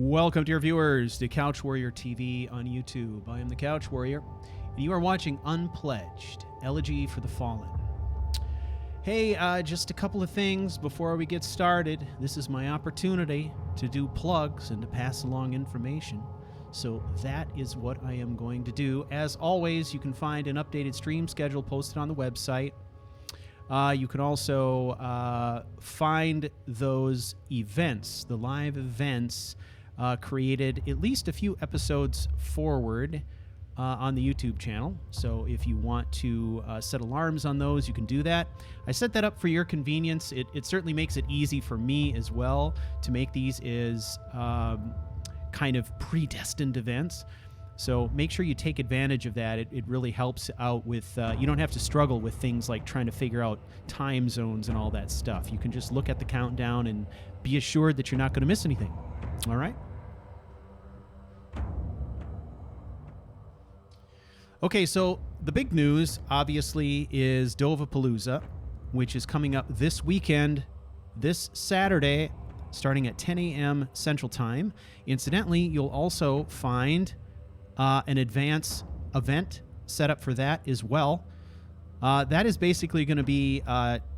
Welcome, dear viewers, to CouchWarrior TV on YouTube. I am the CouchWarrior, and you are watching Unpledged, Elegy for the Fallen. Hey, just a couple of things before we get started. This is my opportunity to do plugs and to pass along information. So that is what I am going to do. As always, you can find an updated stream schedule posted on the website. You can also find those events, the live events, created at least a few episodes forward on the YouTube channel. So if you want to set alarms on those, you can do that. I set that up for your convenience. It certainly makes it easy for me as well to make these as kind of predestined events. So make sure you take advantage of that. It really helps out with, you don't have to struggle with things like trying to figure out time zones and all that stuff. You can just look at the countdown and be assured that you're not going to miss anything. All right? Okay, so the big news, obviously, is Dovapalooza, which is coming up this weekend, this Saturday, starting at 10 a.m. Central Time. Incidentally, you'll also find an advance event set up for that as well. That is basically going to be,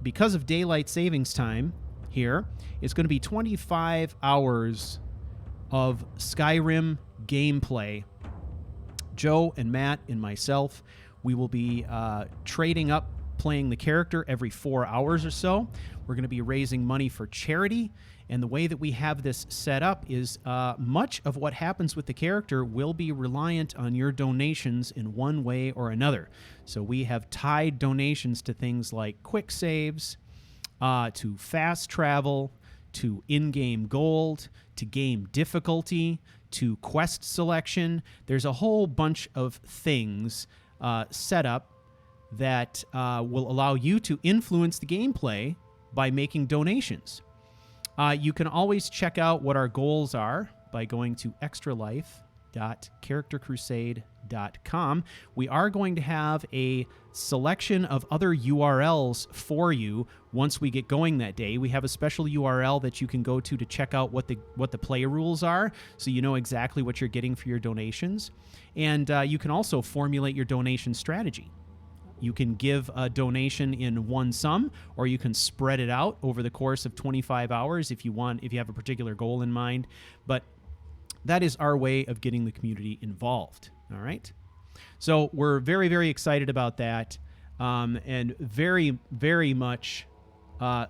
because of daylight savings time here, it's going to be 25 hours of Skyrim gameplay. Joe and Matt and myself, we will be trading up playing the character every 4 hours or so. We're going to be raising money for charity, and the way that we have this set up is much of what happens with the character will be reliant on your donations in one way or another. So we have tied donations to things like quick saves, to fast travel, to in-game gold, to game difficulty, to quest selection. There's a whole bunch of things set up that will allow you to influence the gameplay by making donations. You can always check out what our goals are by going to extralife.charactercrusade.com. We are going to have a selection of other URLs for you once we get going that day. We have a special URL that you can go to check out what the play rules are, so you know exactly what you're getting for your donations. And you can also formulate your donation strategy. You can give a donation in one sum, or you can spread it out over the course of 25 hours if you have a particular goal in mind. But that is our way of getting the community involved. All right. So we're very, very excited about that, and very, very much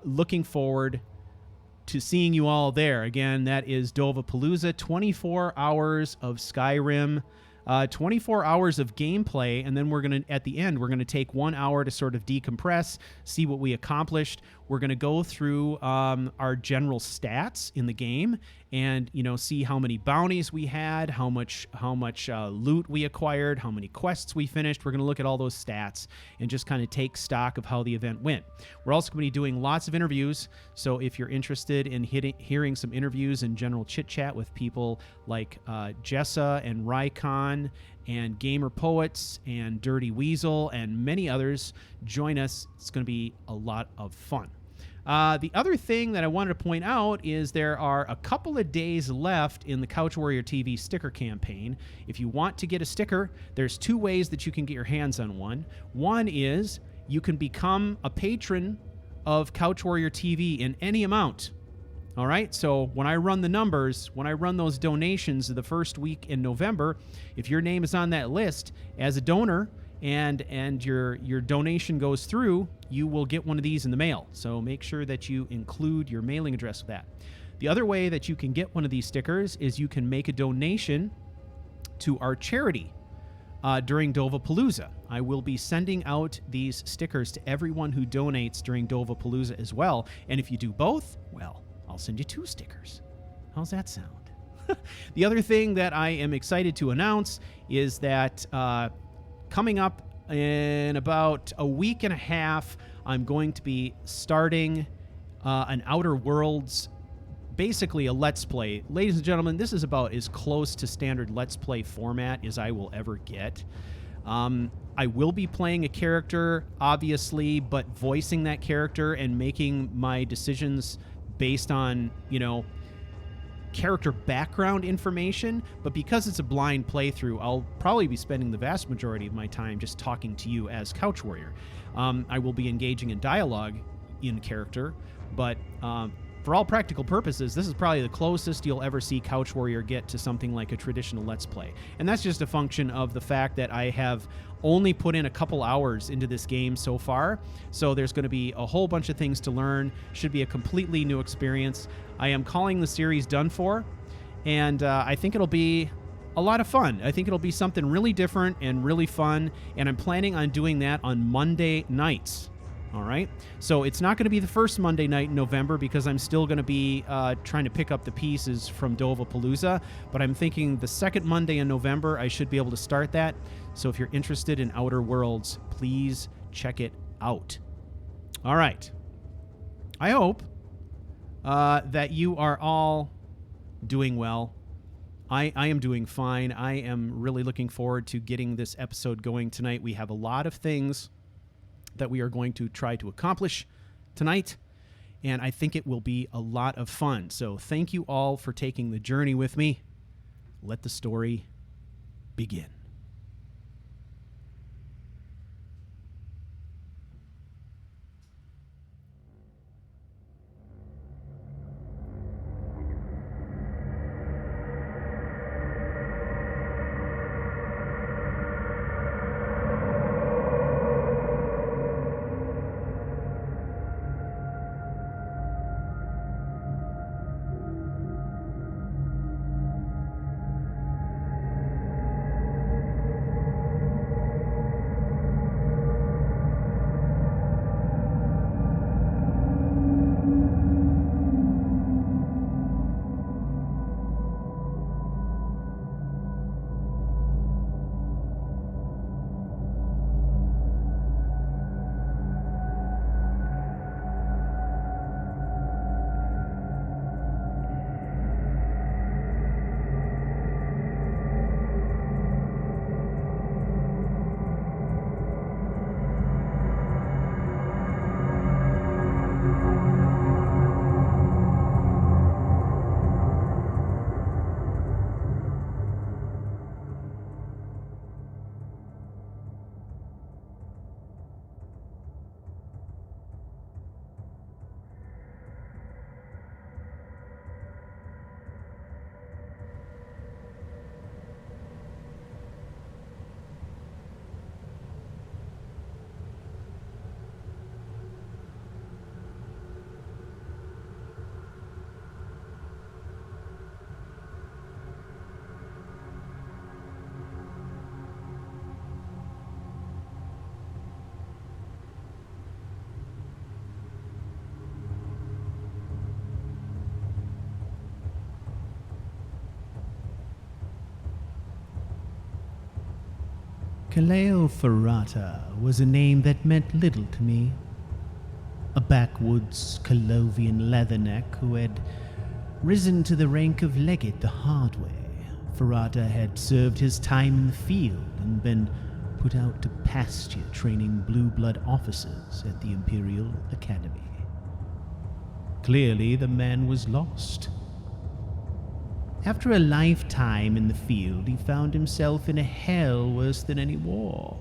looking forward to seeing you all there. Again, that is Dovapalooza, 24 hours of Skyrim, 24 hours of gameplay, and then at the end, we're going to take 1 hour to sort of decompress, see what we accomplished. We're going to go through our general stats in the game and, see how many bounties we had, how much loot we acquired, how many quests we finished. We're going to look at all those stats and just kind of take stock of how the event went. We're also going to be doing lots of interviews, so if you're interested in hearing some interviews and general chit-chat with people like Jessa and Rycon and Gamer Poets and Dirty Weasel and many others, join us. It's going to be a lot of fun. The other thing that I wanted to point out is there are a couple of days left in the CouchWarrior TV sticker campaign. If you want to get a sticker, there's two ways that you can get your hands on one. One is you can become a patron of CouchWarrior TV in any amount. All right, so when I run the numbers, when I run those donations the first week in November, if your name is on that list as a donor and your donation goes through, you will get one of these in the mail. So make sure that you include your mailing address with that. The other way that you can get one of these stickers is you can make a donation to our charity during Dovapalooza. I will be sending out these stickers to everyone who donates during Dovapalooza as well. And if you do both, well, I'll send you 2 stickers. How's that sound? The other thing that I am excited to announce is that coming up in about a week and a half, I'm going to be starting an Outer Worlds, basically a Let's Play. Ladies and gentlemen, this is about as close to standard Let's Play format as I will ever get. I will be playing a character, obviously, but voicing that character and making my decisions based on, character background information, but because it's a blind playthrough, I'll probably be spending the vast majority of my time just talking to you as CouchWarrior. I will be engaging in dialogue in character, but for all practical purposes, this is probably the closest you'll ever see CouchWarrior get to something like a traditional Let's Play. And that's just a function of the fact that I have only put in a couple hours into this game so far, so there's going to be a whole bunch of things to learn. Should be a completely new experience. I am calling the series done for, and I think it'll be a lot of fun. I think it'll be something really different and really fun, and I'm planning on doing that on Monday nights. All right, so it's not going to be the first Monday night in November because I'm still going to be trying to pick up the pieces from Dovapalooza, but I'm thinking the second Monday in November I should be able to start that. So if you're interested in Outer Worlds, please check it out. All right, I hope that you are all doing well. I am doing fine. I am really looking forward to getting this episode going tonight. We have a lot of things that we are going to try to accomplish tonight, and I think it will be a lot of fun. So thank you all for taking the journey with me. Let the story begin. Caleo Ferrata was a name that meant little to me. A backwoods Calovian leatherneck who had risen to the rank of legate the hard way. Ferrata had served his time in the field and been put out to pasture training blue blood officers at the Imperial Academy. Clearly, the man was lost. After a lifetime in the field, he found himself in a hell worse than any war.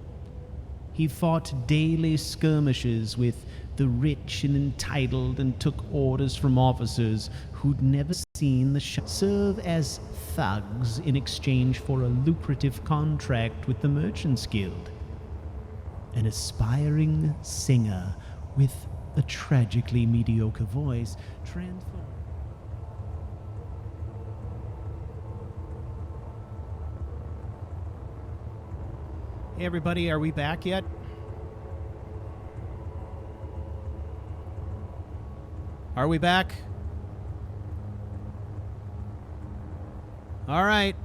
He fought daily skirmishes with the rich and entitled and took orders from officers who'd never seen the serve as thugs in exchange for a lucrative contract with the Merchants Guild. An aspiring singer with a tragically mediocre voice transformed. Hey everybody, are we back yet? Are we back? All right.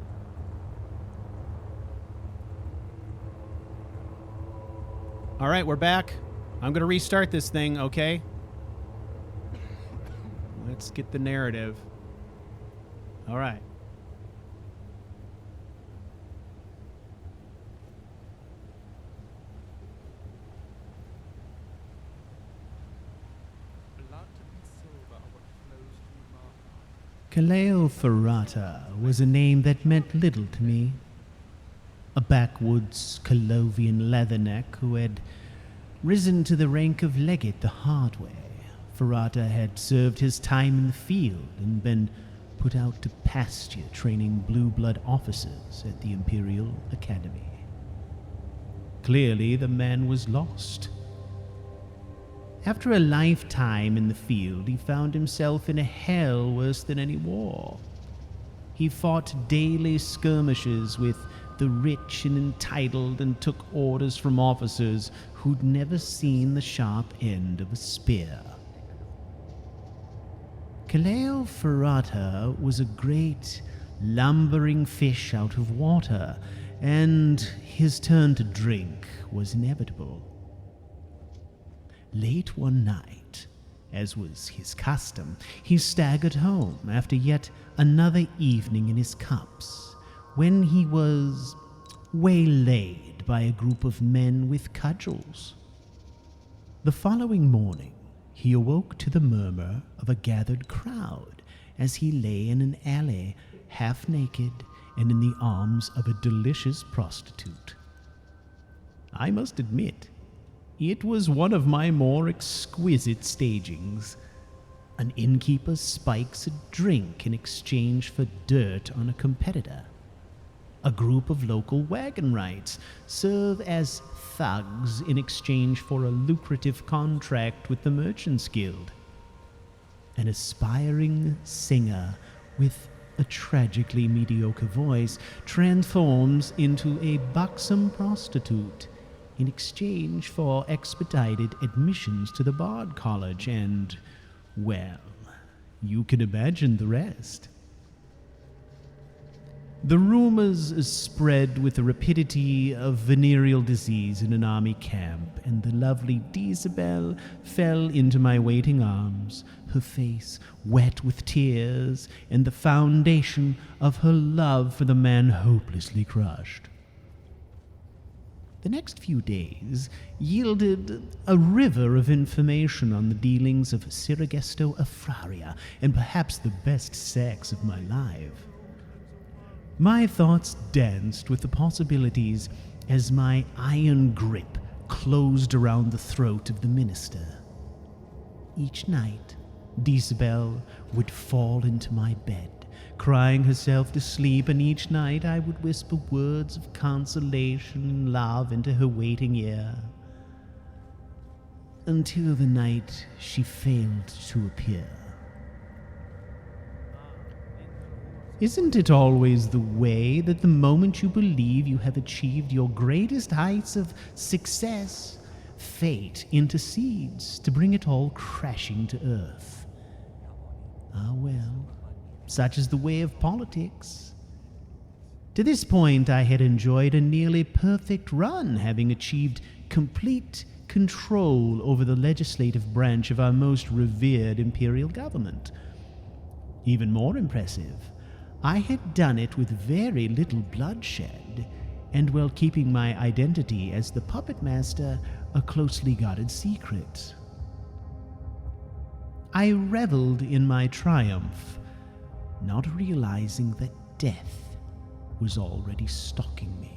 All right, we're back. I'm going to restart this thing, okay? Let's get the narrative. All right. Caleo was a name that meant little to me. A backwoods Calovian leatherneck who had risen to the rank of legate the hard way. Ferrata had served his time in the field and been put out to pasture training blue blood officers at the Imperial Academy. Clearly, the man was lost. After a lifetime in the field, he found himself in a hell worse than any war. He fought daily skirmishes with the rich and entitled and took orders from officers who'd never seen the sharp end of a spear. Caleo Ferrata was a great, lumbering fish out of water, and his turn to drink was inevitable. Late one night, as was his custom, he staggered home after yet another evening in his cups, when he was waylaid by a group of men with cudgels. The following morning, he awoke to the murmur of a gathered crowd as he lay in an alley, half naked and in the arms of a delicious prostitute. I must admit, it was one of my more exquisite stagings. An innkeeper spikes a drink in exchange for dirt on a competitor. A group of local wagon rights serve as thugs in exchange for a lucrative contract with the Merchants Guild. An aspiring singer with a tragically mediocre voice transforms into a buxom prostitute in exchange for expedited admissions to the Bard College and, well, you can imagine the rest. The rumors spread with the rapidity of venereal disease in an army camp, and the lovely Disabel fell into my waiting arms, her face wet with tears and the foundation of her love for the man hopelessly crushed. The next few days yielded a river of information on the dealings of Siragesto Afraria, and perhaps the best sex of my life. My thoughts danced with the possibilities as my iron grip closed around the throat of the minister. Each night, Disabel would fall into my bed, crying herself to sleep, and each night I would whisper words of consolation and love into her waiting ear, until the night she failed to appear. Isn't it always the way that the moment you believe you have achieved your greatest heights of success, fate intercedes to bring it all crashing to earth? Ah, well, such is the way of politics. To this point, I had enjoyed a nearly perfect run, having achieved complete control over the legislative branch of our most revered imperial government. Even more impressive, I had done it with very little bloodshed, and while keeping my identity as the puppet master a closely guarded secret. I reveled in my triumph, not realizing that death was already stalking me.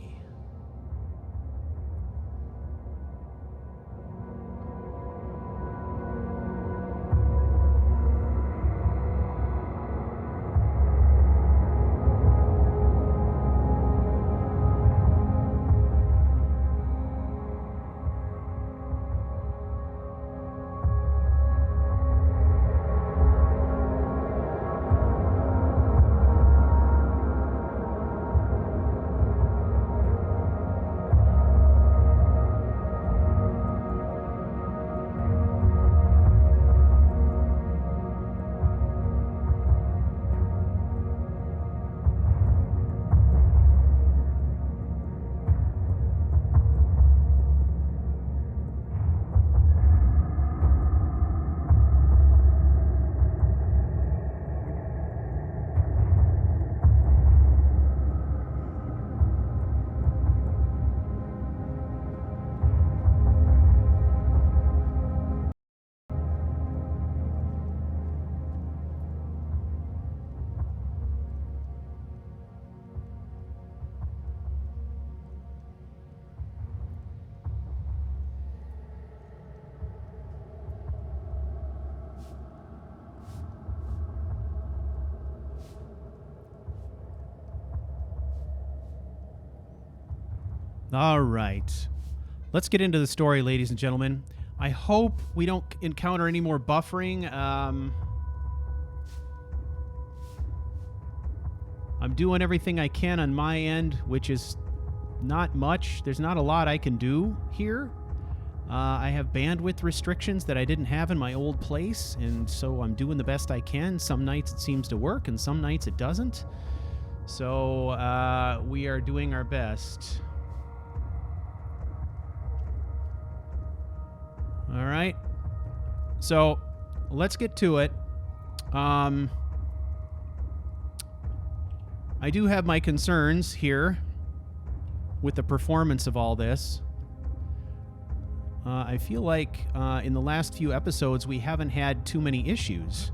All right. Let's get into the story, ladies and gentlemen. I hope we don't encounter any more buffering. I'm doing everything I can on my end, which is not much. There's not a lot I can do here. I have bandwidth restrictions that I didn't have in my old place, and so I'm doing the best I can. Some nights it seems to work, and some nights it doesn't. So we are doing our best. All right. So let's get to it. I do have my concerns here with the performance of all this. I feel like in the last few episodes we haven't had too many issues.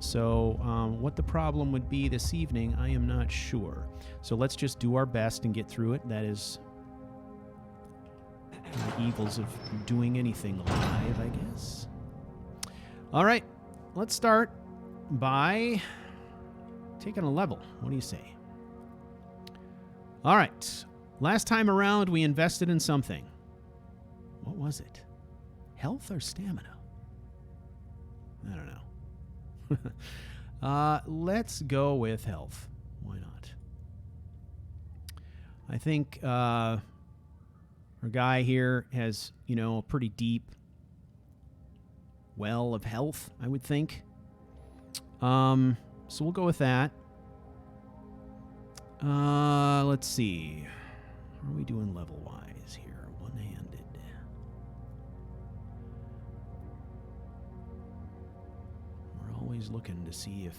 So what the problem would be this evening, I am not sure. So let's just do our best and get through it. That is the evils of doing anything live, I guess. All right, let's start by taking a level. What do you say? All right, last time around we invested in something. What was it? Health or stamina? I don't know. Let's go with health. Why not? I think our guy here has, a pretty deep well of health, I would think. So we'll go with that. Let's see. How are we doing level-wise here? One-handed. We're always looking to see if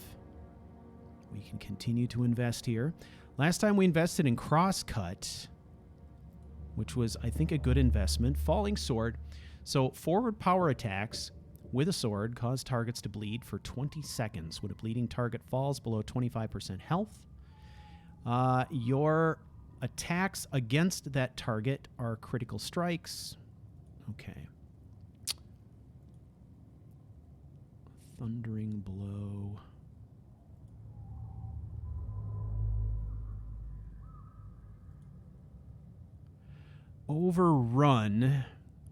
we can continue to invest here. Last time we invested in crosscut, which was, I think, a good investment. Falling sword. So forward power attacks with a sword cause targets to bleed for 20 seconds when a bleeding target falls below 25% health. Your attacks against that target are critical strikes. Okay. Thundering blow. Overrun.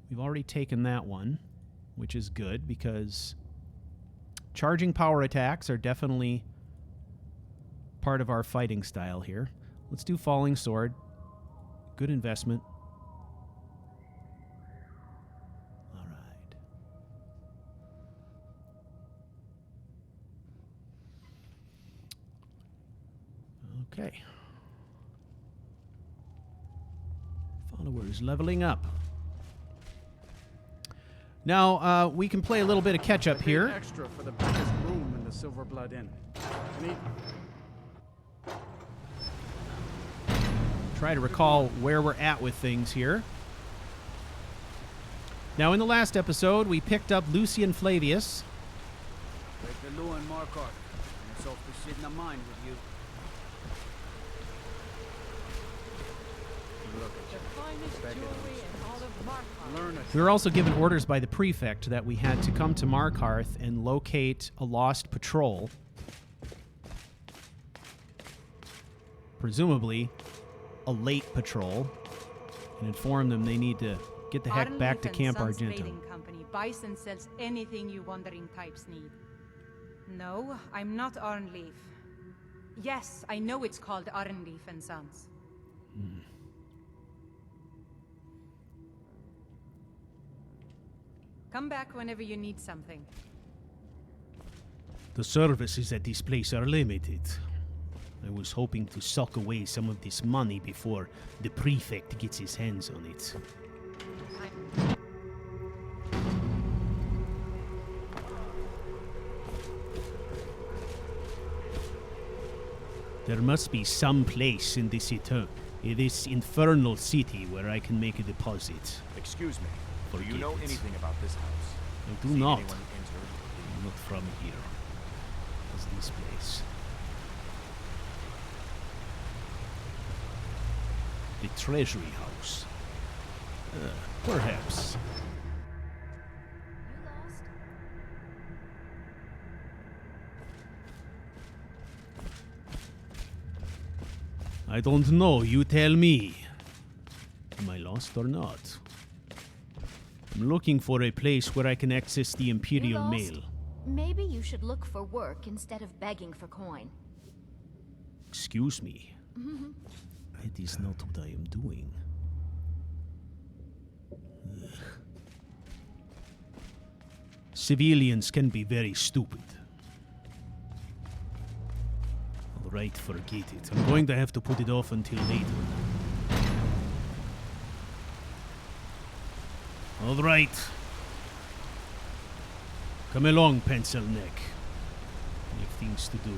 We've already taken that one, which is good because charging power attacks are definitely part of our fighting style here. Let's do falling sword. Good investment. All right. Okay. Followers leveling up. Now, we can play a little bit of catch-up here. Extra for the biggest room in the Silver Blood Inn. Try to recall where we're at with things here. Now, in the last episode, we picked up Lucien Flavius. Break the law and Markarth, and it's off to sit in a mine with you. Look at you. The finest jewelry in all of Markarth. Learn it. We were also given orders by the prefect that we had to come to Markarth and locate a lost patrol. Presumably a late patrol, and inform them they need to get the heck back to Camp Argentum. Company buys and sells anything you wandering types need. No, I'm not Arnleif. Yes, I know it's called Arnleif and Sons. Come back whenever you need something. The services at this place are limited. I was hoping to sock away some of this money before the prefect gets his hands on it. There must be some place in this infernal city where I can make a deposit. Excuse me. Do you know anything about this house? I do Seen not. anyone enter? I'm not from here. What's this place? The Treasury House. Perhaps. You lost? I don't know. You tell me. Am I lost or not? I'm looking for a place where I can access the imperial lost? mail. Maybe you should look for work instead of begging for coin. Excuse me. That is not what I am doing. Ugh. Civilians can be very stupid. Alright, forget it. I'm going to have to put it off until later. Alright. Come along, pencil neck. We have things to do.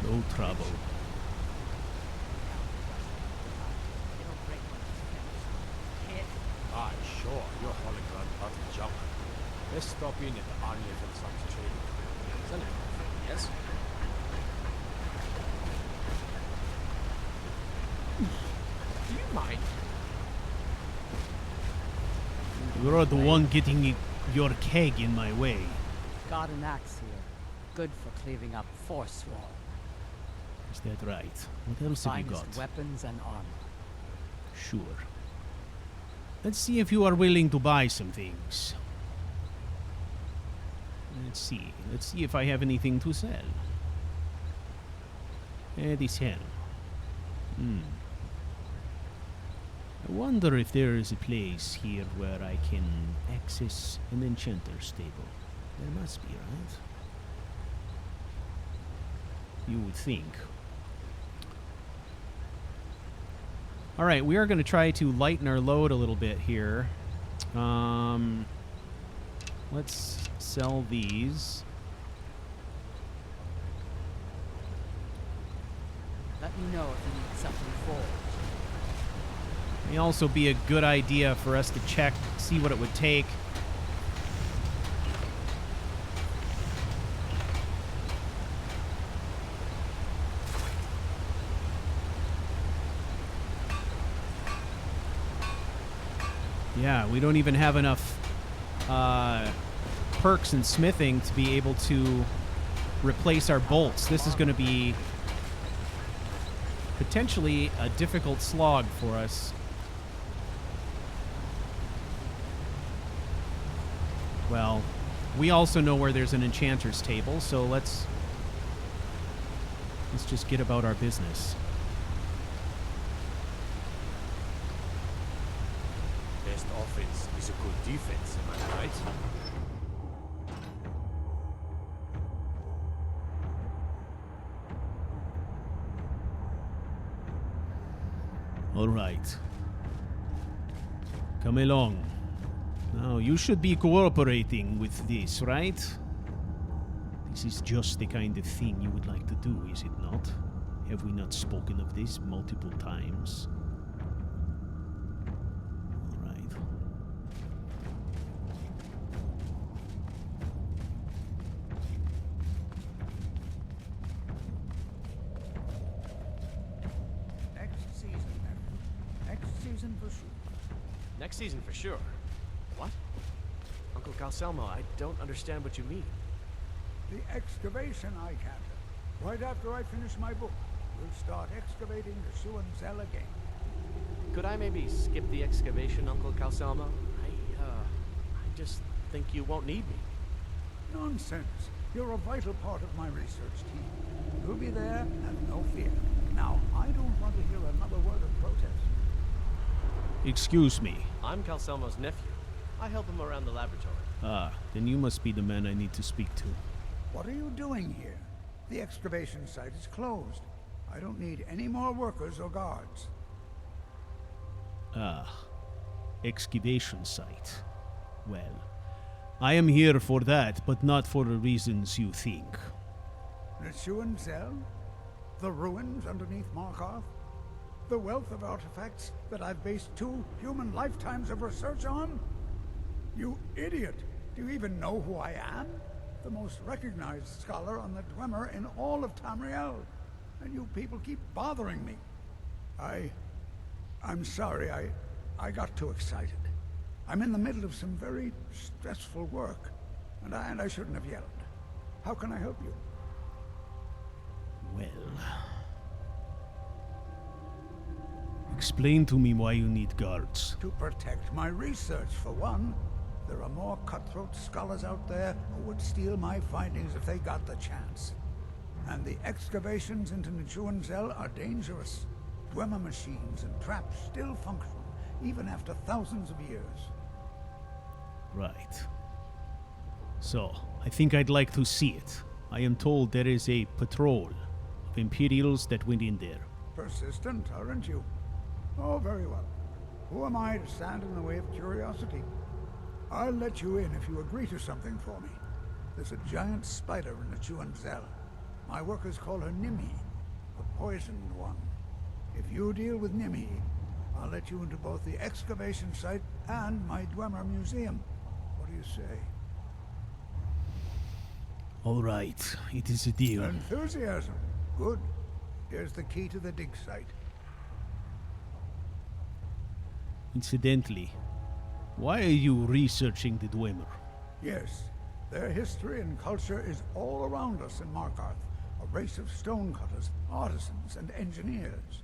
No trouble. Ah, sure. You're hauling around a lot of junk. Let's stop in at the Untitled Chapter trading. Sell it, yes? Do you mind? You're the one getting your keg in my way. Got an axe here. Good for cleaving up force wall. Is that right? What else have you Finest got? weapons and armor. Sure. Let's see if you are willing to buy some things. Let's see. Let's see if I have anything to sell. This hell. I wonder if there is a place here where I can access an enchanter's table. There must be, right? You would think. All right, we are going to try to lighten our load a little bit here. Let's sell these. Let me know if you need something forged. May also be a good idea for us to check, see what it would take. Yeah, we don't even have enough perks in smithing to be able to replace our bolts. This is going to be potentially a difficult slog for us. Well, we also know where there's an enchanter's table, so let's just get about our business. Best offense is a good defense, am I right? All right. Come along. Now, you should be cooperating with this, right? This is just the kind of thing you would like to do, is it not? Have we not spoken of this multiple times? All right. Next season, nephew. Next season for sure. Next season for sure. What? Uncle Calcelmo, I don't understand what you mean. The excavation I canted. Right after I finish my book, we'll start excavating the Shuan Cell again. Could I maybe skip the excavation, Uncle Calcelmo? I just think you won't need me. Nonsense. You're a vital part of my research team. You'll be there, have no fear. Now, I don't want to hear another word of protest. Excuse me. I'm Calcelmo's nephew. I help him around the laboratory. Ah, then you must be the man I need to speak to. What are you doing here? The excavation site is closed. I don't need any more workers or guards. Ah, excavation site. Well, I am here for that, but not for the reasons you think. The Shuan Cell? The ruins underneath Markarth? The wealth of artifacts that I've based 2 human lifetimes of research on? You idiot! Do you even know who I am? the most recognized scholar on the Dwemer in all of Tamriel. And you people keep bothering me. I'm sorry, I got too excited. I'm in the middle of some very stressful work, and I shouldn't have yelled. How can I help you? Well... Explain to me why you need guards. To protect my research, for one. There are more cutthroat scholars out there who would steal my findings if they got the chance. And the excavations into Nichuanzel are dangerous. Dwemer machines and traps still function, even after thousands of years. Right. So, I think I'd like to see it. I am told there is a patrol of Imperials that went in there. Persistent, aren't you? Oh, very well. Who am I to stand in the way of curiosity? I'll let you in if you agree to something for me. There's a giant spider in Nichuanzel. My workers call her Nimi, the poisoned one. If you deal with Nimi, I'll let you into both the excavation site and my Dwemer museum. What do you say? All right, it is a deal. Enthusiasm. Good. Here's the key to the dig site. Incidentally, why are you researching the Dwemer? Yes, their history and culture is all around us in Markarth. A race of stonecutters, artisans, and engineers.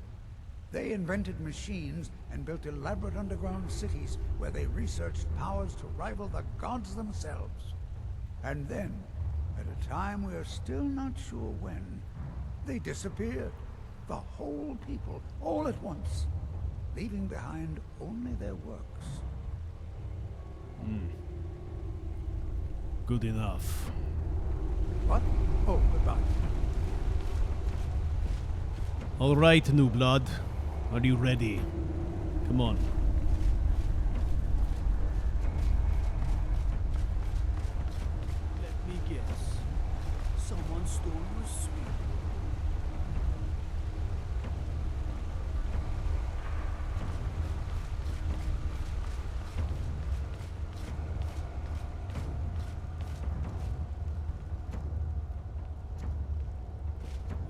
They invented machines and built elaborate underground cities where they researched powers to rival the gods themselves. And then, at a time we are still not sure when, they disappeared. The whole people, all at once, leaving behind only their works. Good enough. What? Oh, goodbye. All right, new blood. Are you ready? Come on. Let me guess. Someone stole your sweet.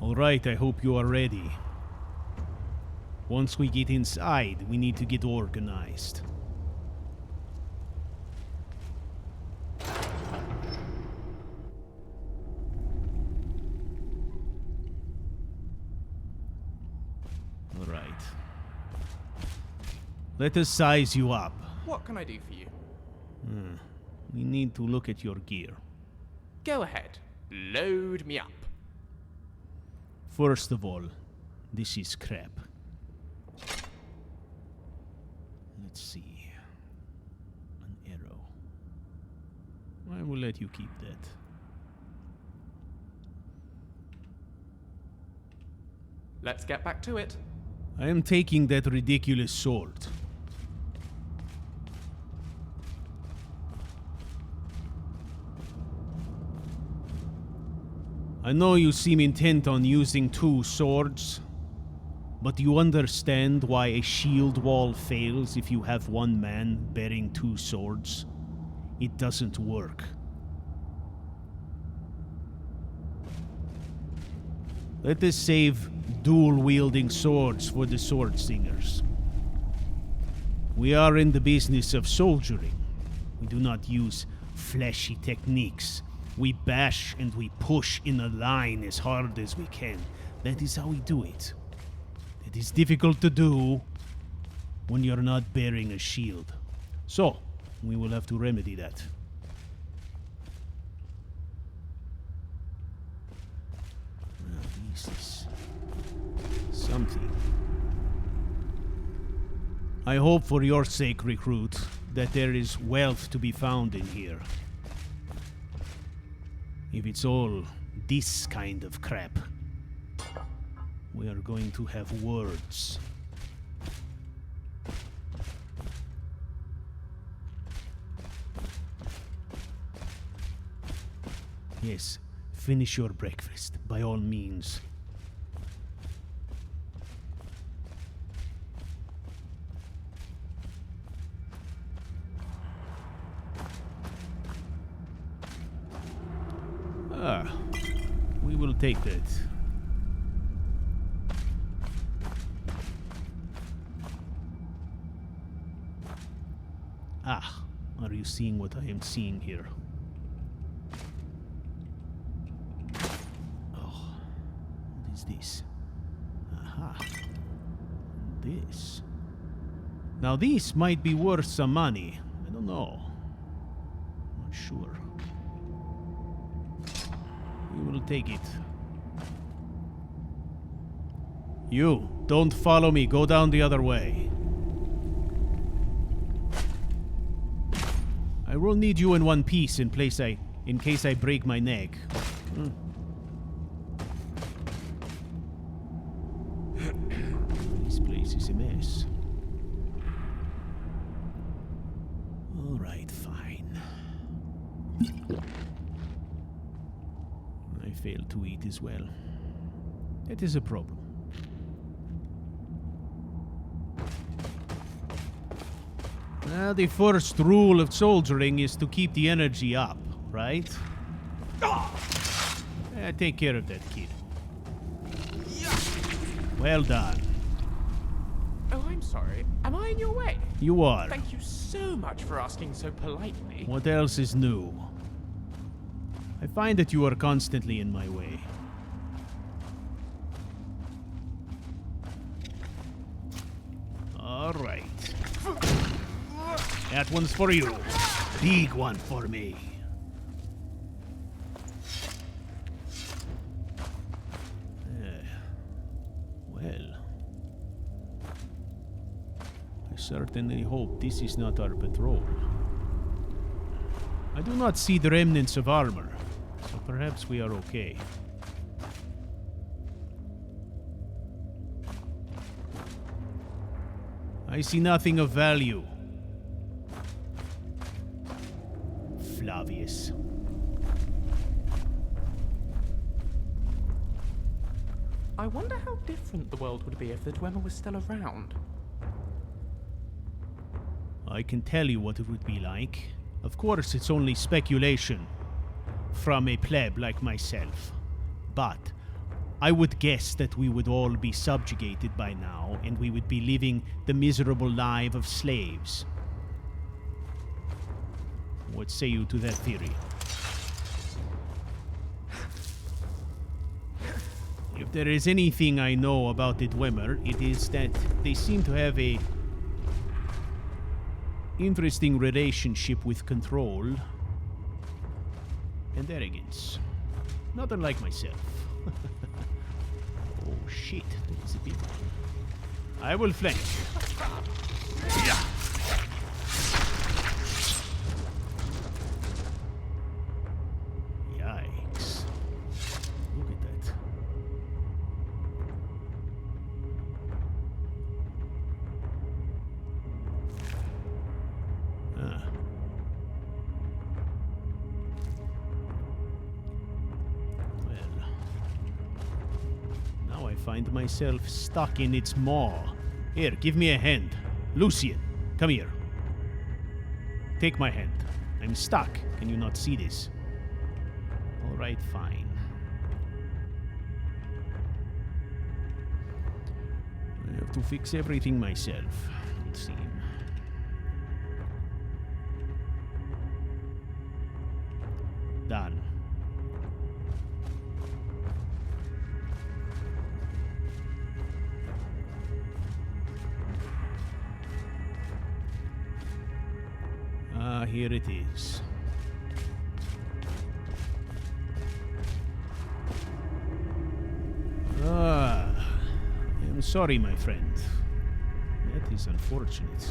All right, I hope you are ready. Once we get inside, we need to get organized. All right. Let us size you up. What can I do for you? We need to look at your gear. Go ahead. Load me up. First of all, this is crap. Let's see. An arrow. I will let you keep that. Let's get back to it. I am taking that ridiculous sword. I know you seem intent on using 2 swords, but do you understand why a shield wall fails if you have one man bearing 2 swords? It doesn't work. Let us save dual-wielding swords for the sword singers. We are in the business of soldiering. We do not use flashy techniques. We bash and we push in a line as hard as we can. That is how we do it. It is difficult to do when you're not bearing a shield. So, we will have to remedy that. Well, this is something. I hope for your sake, recruit, that there is wealth to be found in here. If it's all this kind of crap, we are going to have words. Yes, finish your breakfast, by all means. Ah, we will take that. Ah, are you seeing what I am seeing here? Oh, what is this? Aha. This. Now this might be worth some money. I don't know. Not sure. We will take it. You, don't follow me. Go down the other way. I will need you in one piece in case I break my neck. This place is a mess. All right, fine. I failed to eat as well. That is a problem. The first rule of soldiering is to keep the energy up, right? Take care of that kid. Well done. Oh, I'm sorry. Am I in your way? You are. Thank you so much for asking so politely. What else is new? I find that you are constantly in my way. All right. That one's for you. Big one for me. Well, I certainly hope this is not our patrol. I do not see the remnants of armor, so perhaps we are okay. I see nothing of value. Flavius. I wonder how different the world would be if the Dwemer was still around. I can tell you what it would be like. Of course, it's only speculation from a pleb like myself. But I would guess that we would all be subjugated by now, and we would be living the miserable life of slaves. What say you to that theory? If there is anything I know about the Dwemer, it is that they seem to have a interesting relationship with control and arrogance. Not unlike myself. Oh shit, that is a big one. I will flank. Yeah. Yikes. Look at that. Find myself stuck in its maw. Here, give me a hand. Lucien, come here. Take my hand. I'm stuck. Can you not see this? All right, fine. I have to fix everything myself, it seems. Done. Here it is. I'm sorry, my friend. That is unfortunate.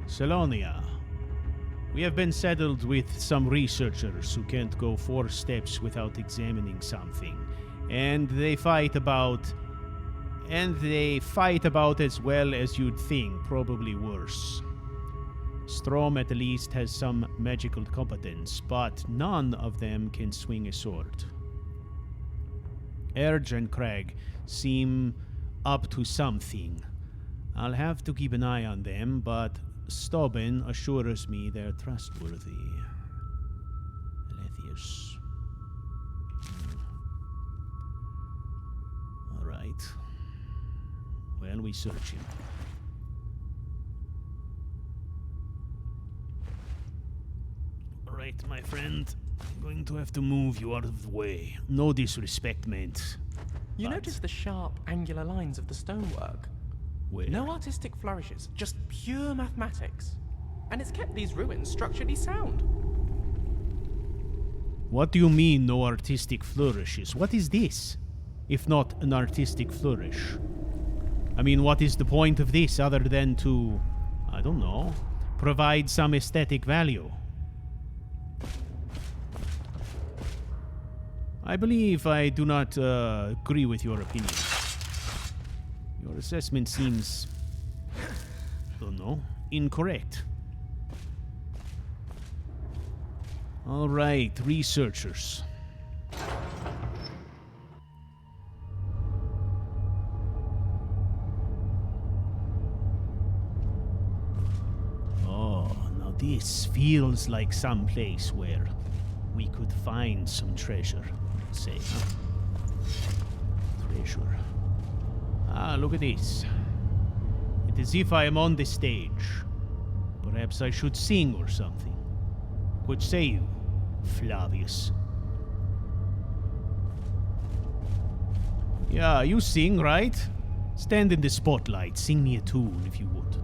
Salonia. We have been saddled with some researchers who can't go 4 steps without examining something. And they fight about as well as you'd think, probably worse. Strom at least has some magical competence, but none of them can swing a sword. Erge and Craig seem up to something. I'll have to keep an eye on them, but Stobin assures me they're trustworthy. Lethius. Alright. Well, we search him. Alright, my friend. I'm going to have to move you out of the way. No disrespect meant. You notice the sharp, angular lines of the stonework? Where? No artistic flourishes, just pure mathematics. And it's kept these ruins structurally sound. What do you mean, no artistic flourishes? What is this, if not an artistic flourish? I mean, what is the point of this other than to, I don't know, provide some aesthetic value? I believe I do not agree with your opinion. Your assessment seems, I don't know, incorrect. All right, researchers. Oh, now this feels like some place where we could find some treasure, say, huh? Treasure. Ah, look at this. It is as if I am on the stage. Perhaps I should sing or something. What say you, Flavius? Yeah, you sing, right? Stand in the spotlight, sing me a tune if you would.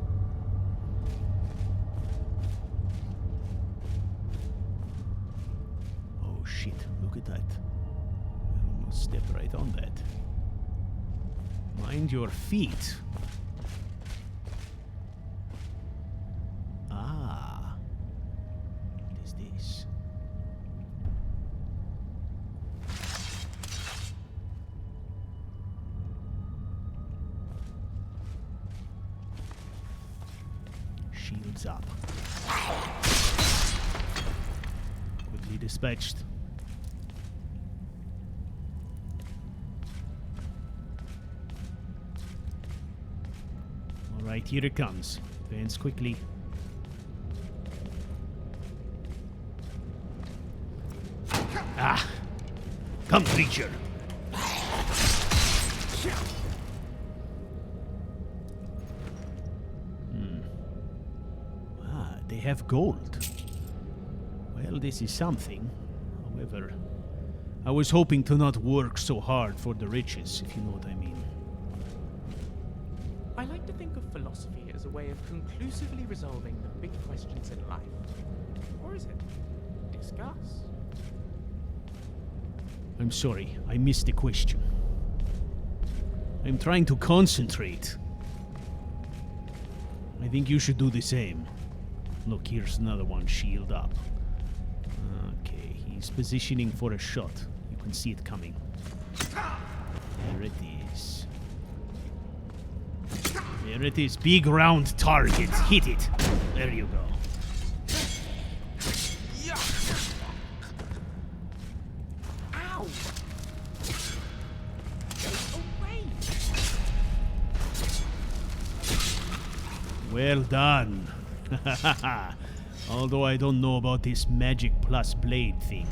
Oh shit, look at that. I almost stepped right on that. Mind your feet. Ah. What is this? Shields up. Quickly dispatched. Alright, here it comes. Advance quickly. Ah! Come, creature! Ah, they have gold. Well, this is something. However, I was hoping to not work so hard for the riches, if you know what I mean. I like to think of philosophy as a way of conclusively resolving the big questions in life. Or is it? Discuss? I'm sorry, I missed the question. I'm trying to concentrate. I think you should do the same. Look, here's another one, shield up. Okay, he's positioning for a shot. You can see it coming. There it is. There it is, big round target. Hit it. There you go. Ow! Get away! Well done. Although I don't know about this magic plus blade thing.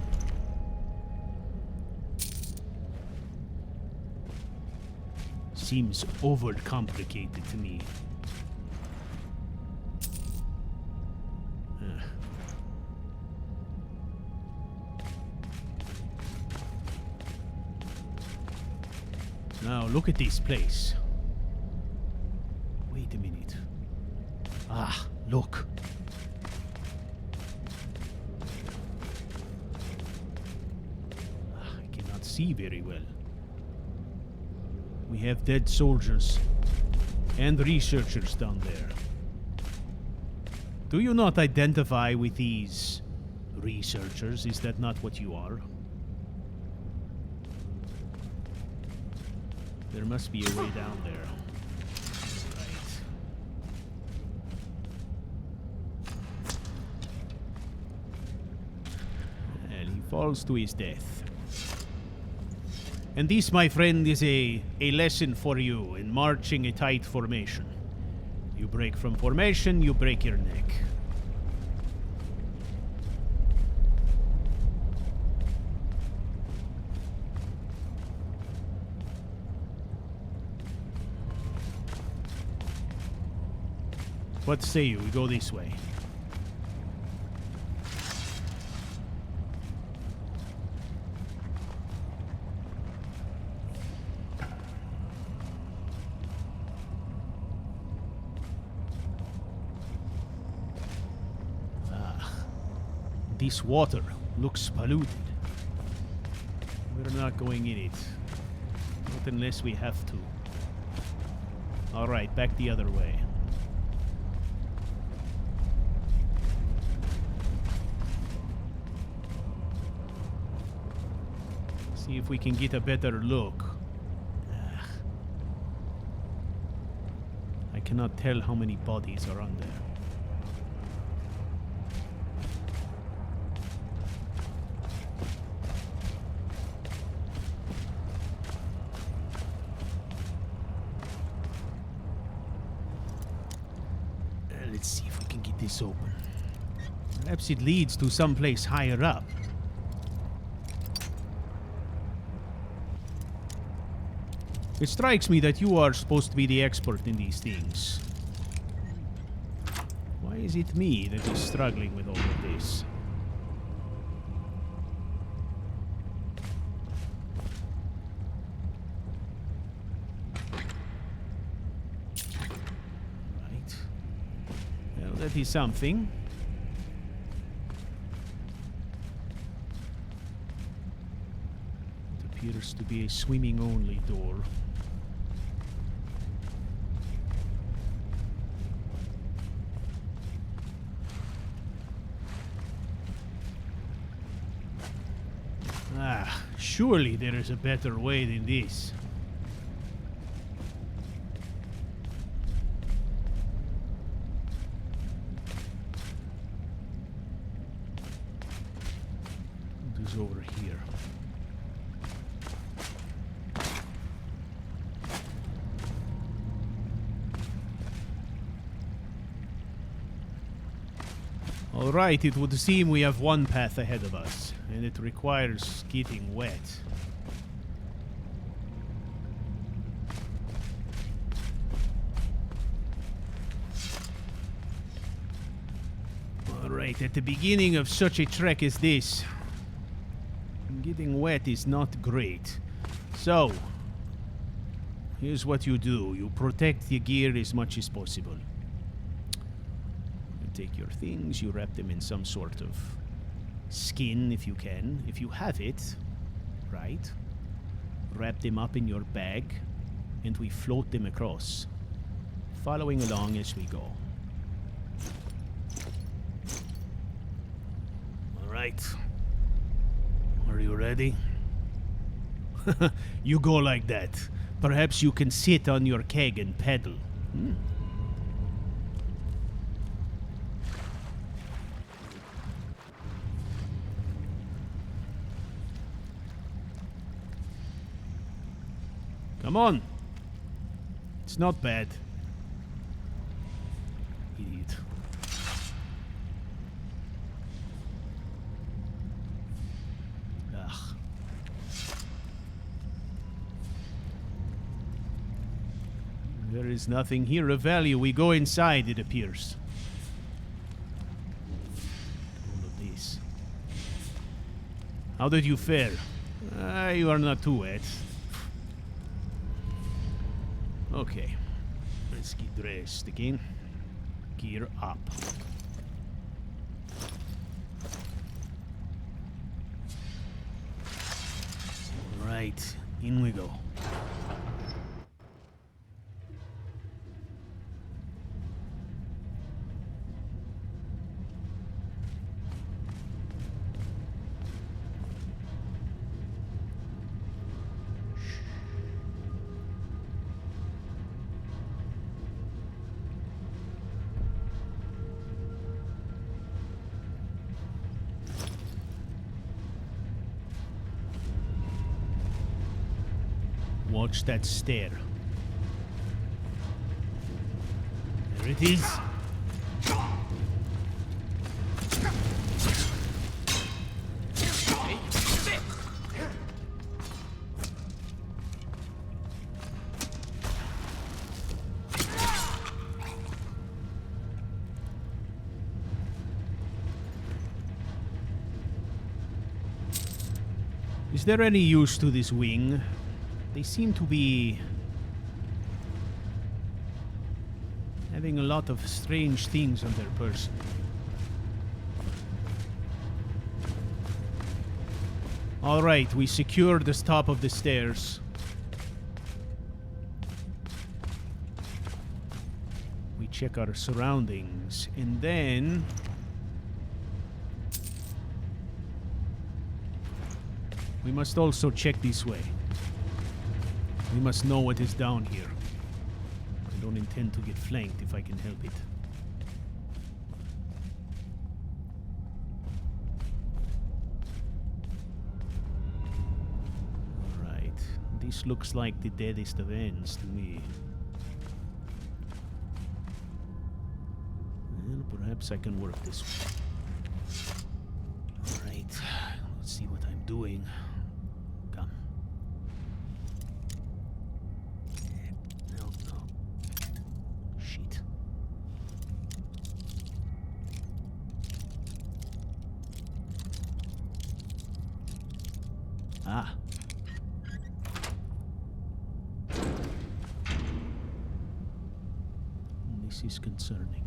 Seems overcomplicated to me. Now look at this place. Wait a minute. Ah, look. I cannot see very well. We have dead soldiers and researchers down there. Do you not identify with these researchers? Is that not what you are? There must be a way down there. Right. And he falls to his death. And this, my friend, is a lesson for you in marching a tight formation. You break from formation, you break your neck. What say you? We go this way. This water looks polluted. We're not going in it. Not unless we have to. Alright, back the other way. See if we can get a better look. I cannot tell how many bodies are on there. Let's see if we can get this open. Perhaps it leads to someplace higher up. It strikes me that you are supposed to be the expert in these things. Why is it me that is struggling with all of this? Right. Well, that is something. It appears to be a swimming-only door. Surely there is a better way than this. What is over here? All right, it would seem we have one path ahead of us. And it requires getting wet. Alright, at the beginning of such a trek as this, getting wet is not great. So, here's what you do. You protect your gear as much as possible. You take your things, you wrap them in some sort of skin if you can. If you have it, right? Wrap them up in your bag and we float them across, following along as we go. Alright. Are you ready? You go like that. Perhaps you can sit on your keg and pedal. Come on. It's not bad. Idiot. Ugh. There is nothing here of value. We go inside, it appears. All of this. How did you fare? You are not too wet. Okay, let's get dressed again. Gear up. Right, in we go. Watch that stair. There There it is. Is there any use to this wing? They seem to be having a lot of strange things on their person. Alright, we secured the top of the stairs. We check our surroundings, and then we must also check this way. We must know what is down here. I don't intend to get flanked if I can help it. Alright. This looks like the deadest of ends to me. Well, perhaps I can work this way. Alright. Let's see what I'm doing. Come. No. Shit. Ah. This is concerning.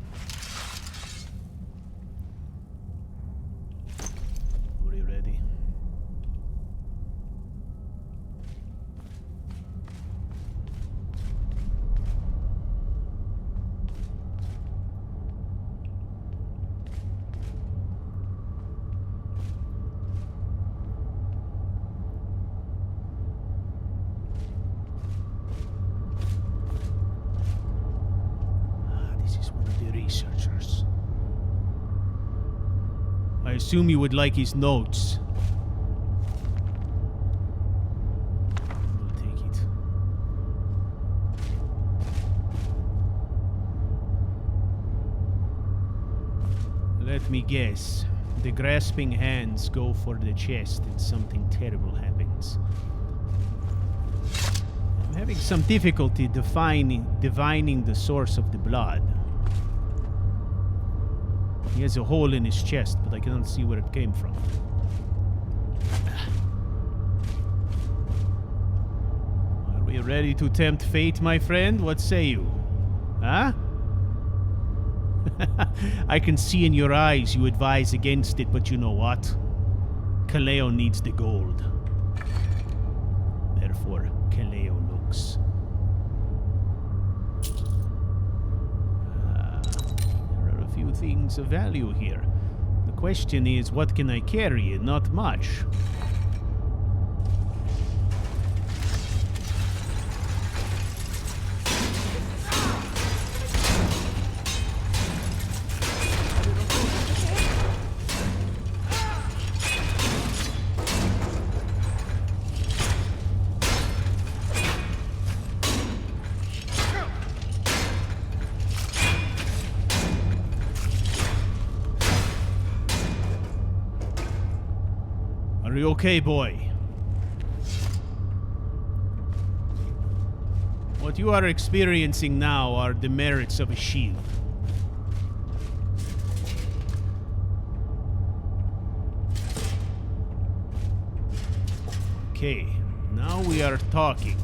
Are you ready? Researchers. I assume you would like his notes. We'll take it. Let me guess. The grasping hands go for the chest and something terrible happens. I'm having some difficulty divining the source of the blood. He has a hole in his chest, but I cannot see where it came from. Are we ready to tempt fate, my friend? What say you? Huh? I can see in your eyes you advise against it, but you know what? Caleo needs the gold. Therefore, Caleo looks. Few things of value here. The question is, what can I carry? Not much. Are you okay, boy? What you are experiencing now are the merits of a shield. Okay, now we are talking.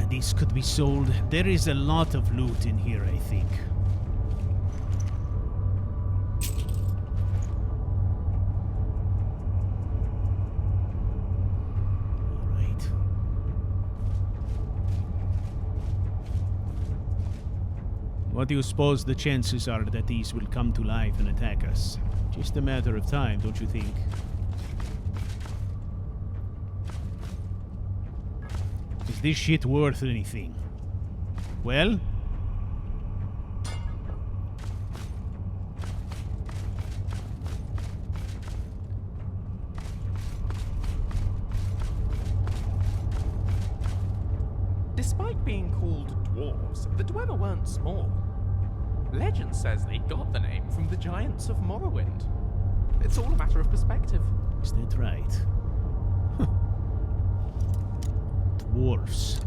These could be sold. There is a lot of loot in here, I think. Alright. What do you suppose the chances are that these will come to life and attack us? Just a matter of time, don't you think? Is this shit worth anything? Well? about being called dwarves, the Dwemer weren't small. Legend says they got the name from the giants of Morrowind. It's all a matter of perspective. Is that right? Huh. Dwarfs.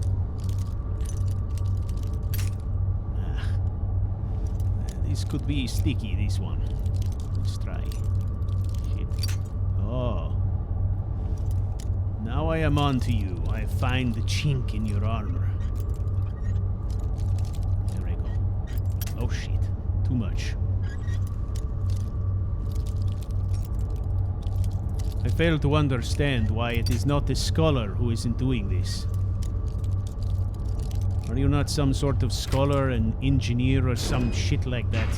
This could be sticky, this one. Let's try. Shit. Oh. Now I am on to you. I find the chink in your armor. There we go. Oh shit. Too much. I fail to understand why it is not the scholar who isn't doing this. Are you not some sort of scholar, an engineer, or some shit like that?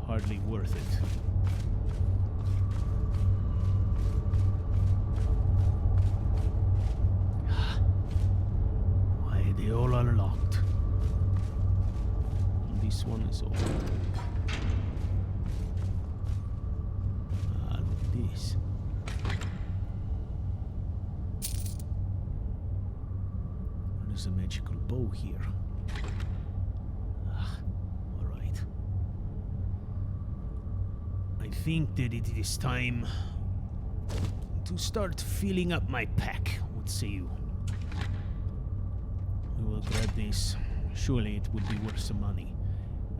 Hardly worth it. Why are they all unlocked? This one is open. Look at this. There's a magical bow here. Alright. I think that it is time to start filling up my pack. What say you? We will grab this. Surely it would be worth some money.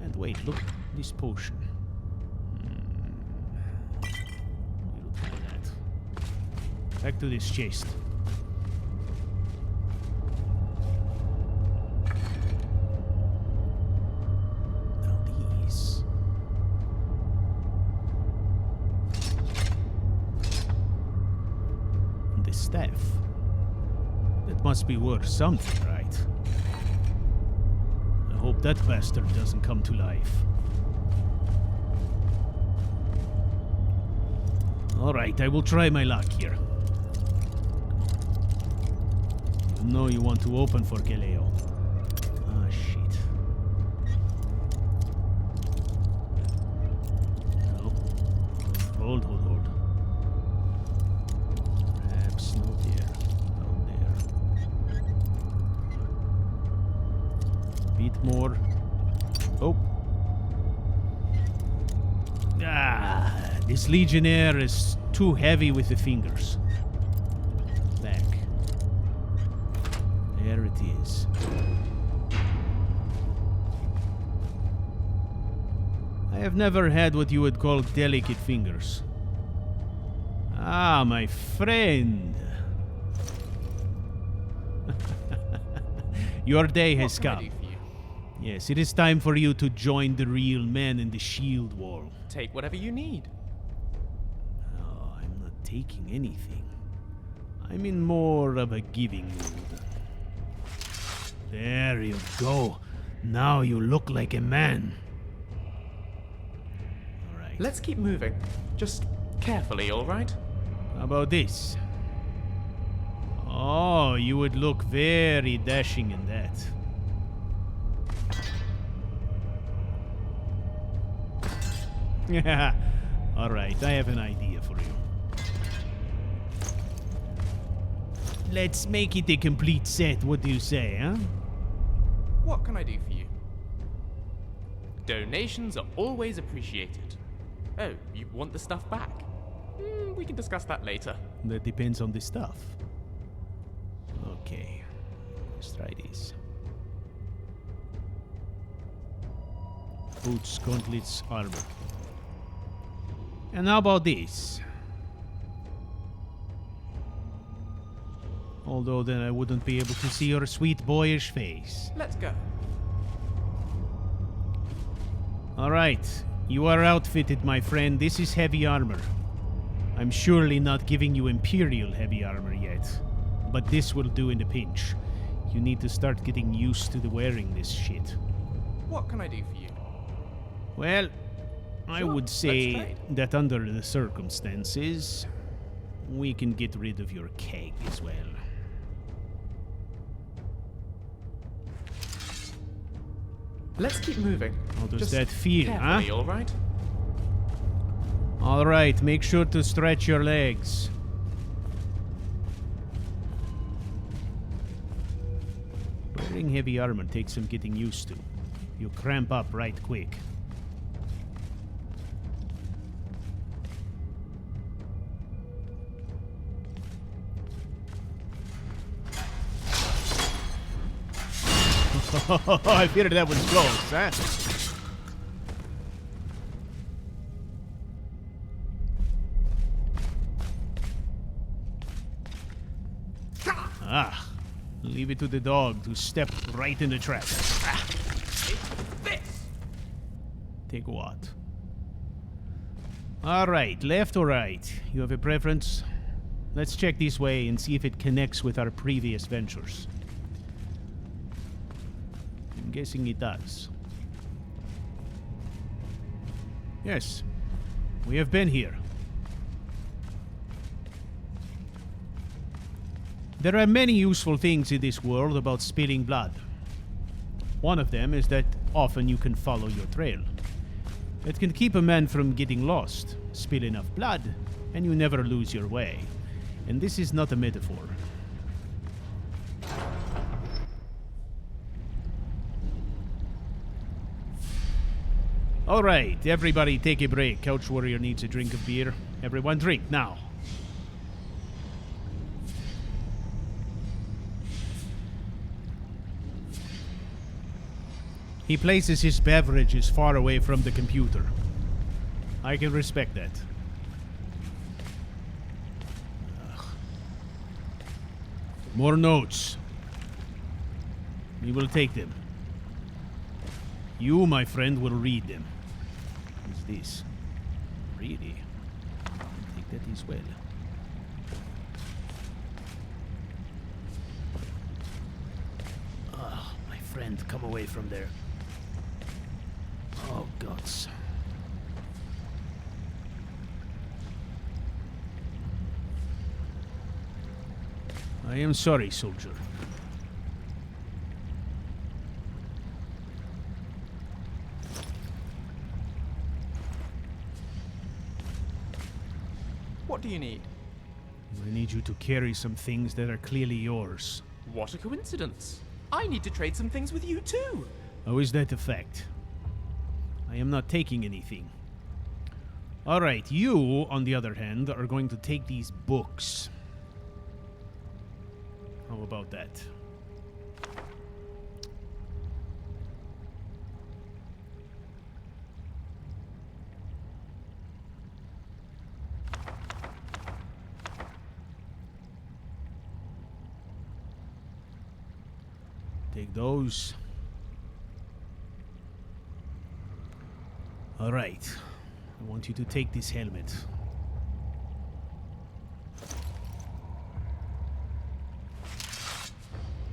And wait, look, this potion. We'll try that. Back to this chest. Now these. And the staff. That must be worth something, right? I hope that bastard doesn't come to life. Alright, I will try my luck here. You know you want to open for Caleo. Ah, shit. No. Hold. Perhaps not there. Down there. Bit more. Oh. This legionnaire is too heavy with the fingers. Back. There it is. I have never had what you would call delicate fingers. Ah, my friend. Your day has come. What can I do for you? Yes, it is time for you to join the real men in the shield wall. Take whatever you need. Oh, I'm not taking anything. I'm in more of a giving mood. There you go. Now you look like a man. Alright. Let's keep moving. Just carefully, alright? How about this? Oh, you would look very dashing in that. Yeah. Alright, I have an idea for you. Let's make it a complete set. What do you say, huh? What can I do for you? Donations are always appreciated. Oh, you want the stuff back? We can discuss that later. That depends on the stuff. Okay. Let's try this. Boots, gauntlets, armor. And how about this? Although then I wouldn't be able to see your sweet boyish face. Let's go. Alright, you are outfitted, my friend. This is heavy armor. I'm surely not giving you imperial heavy armor yet, but this will do in a pinch. You need to start getting used to wearing this shit. What can I do for you? Well, I Sure, would let's say trade. that under the circumstances, we can get rid of your keg as well. Let's keep moving. How does Just that feel, huh? carefully, all right? All right, make sure to stretch your legs. Wearing heavy armor takes some getting used to. You cramp up right quick. I feared that was close, huh? Ah, leave it to the dog to step right in the trap. This! Take what? All right, left or right? You have a preference? Let's check this way and see if it connects with our previous ventures. I'm guessing it does. Yes, we have been here. There are many useful things in this world about spilling blood. One of them is that often you can follow your trail. It can keep a man from getting lost. Spill enough blood, and you never lose your way. And this is not a metaphor. Alright, everybody take a break. CouchWarrior needs a drink of beer. Everyone drink, now. He places his beverages far away from the computer. I can respect that. Ugh. More notes. We will take them. You, my friend, will read them. What's this? Really? I think that is well. Ah, my friend, come away from there. Oh, gods. I am sorry, soldier. What do you need? I need you to carry some things that are clearly yours. What a coincidence. I need to trade some things with you too. How is that a fact? I am not taking anything. Alright, you, on the other hand, are going to take these books. How about that? Take those. All right. I want you to take this helmet.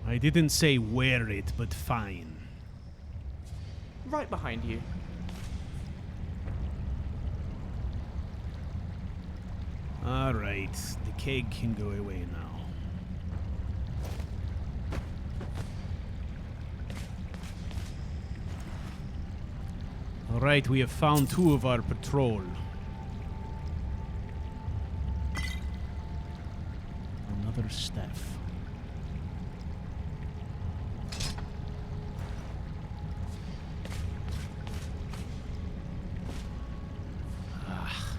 I didn't say wear it, but fine. Right behind you. All right. The keg can go away now. Alright, we have found 2 of our patrol. Another staff. Ah.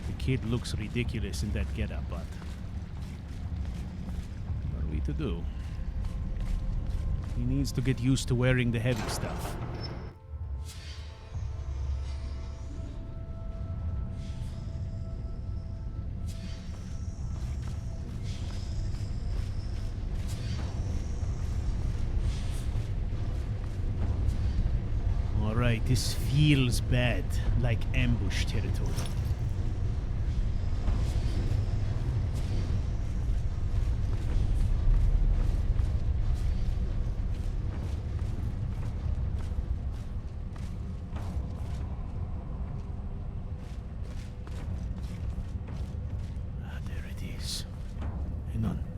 The kid looks ridiculous in that getup, but to do. He needs to get used to wearing the heavy stuff. All right, this feels bad, like ambush territory.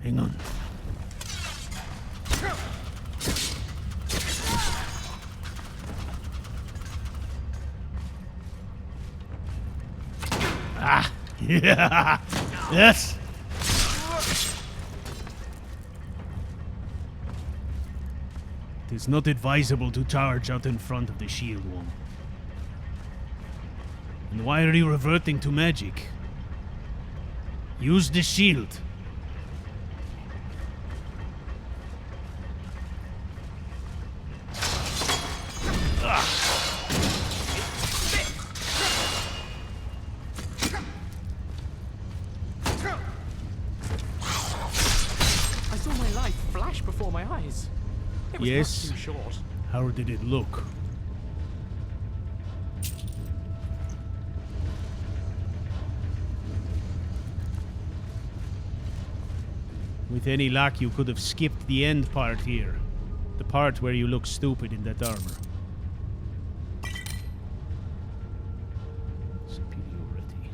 Hang on. Ah! Yeah! Yes! It is not advisable to charge out in front of the shield one. And why are you reverting to magic? Use the shield. I saw my life flash before my eyes. It was Yes. not too short. How did it look? With any luck, you could have skipped the end part here. The part where you look stupid in that armor. Superiority.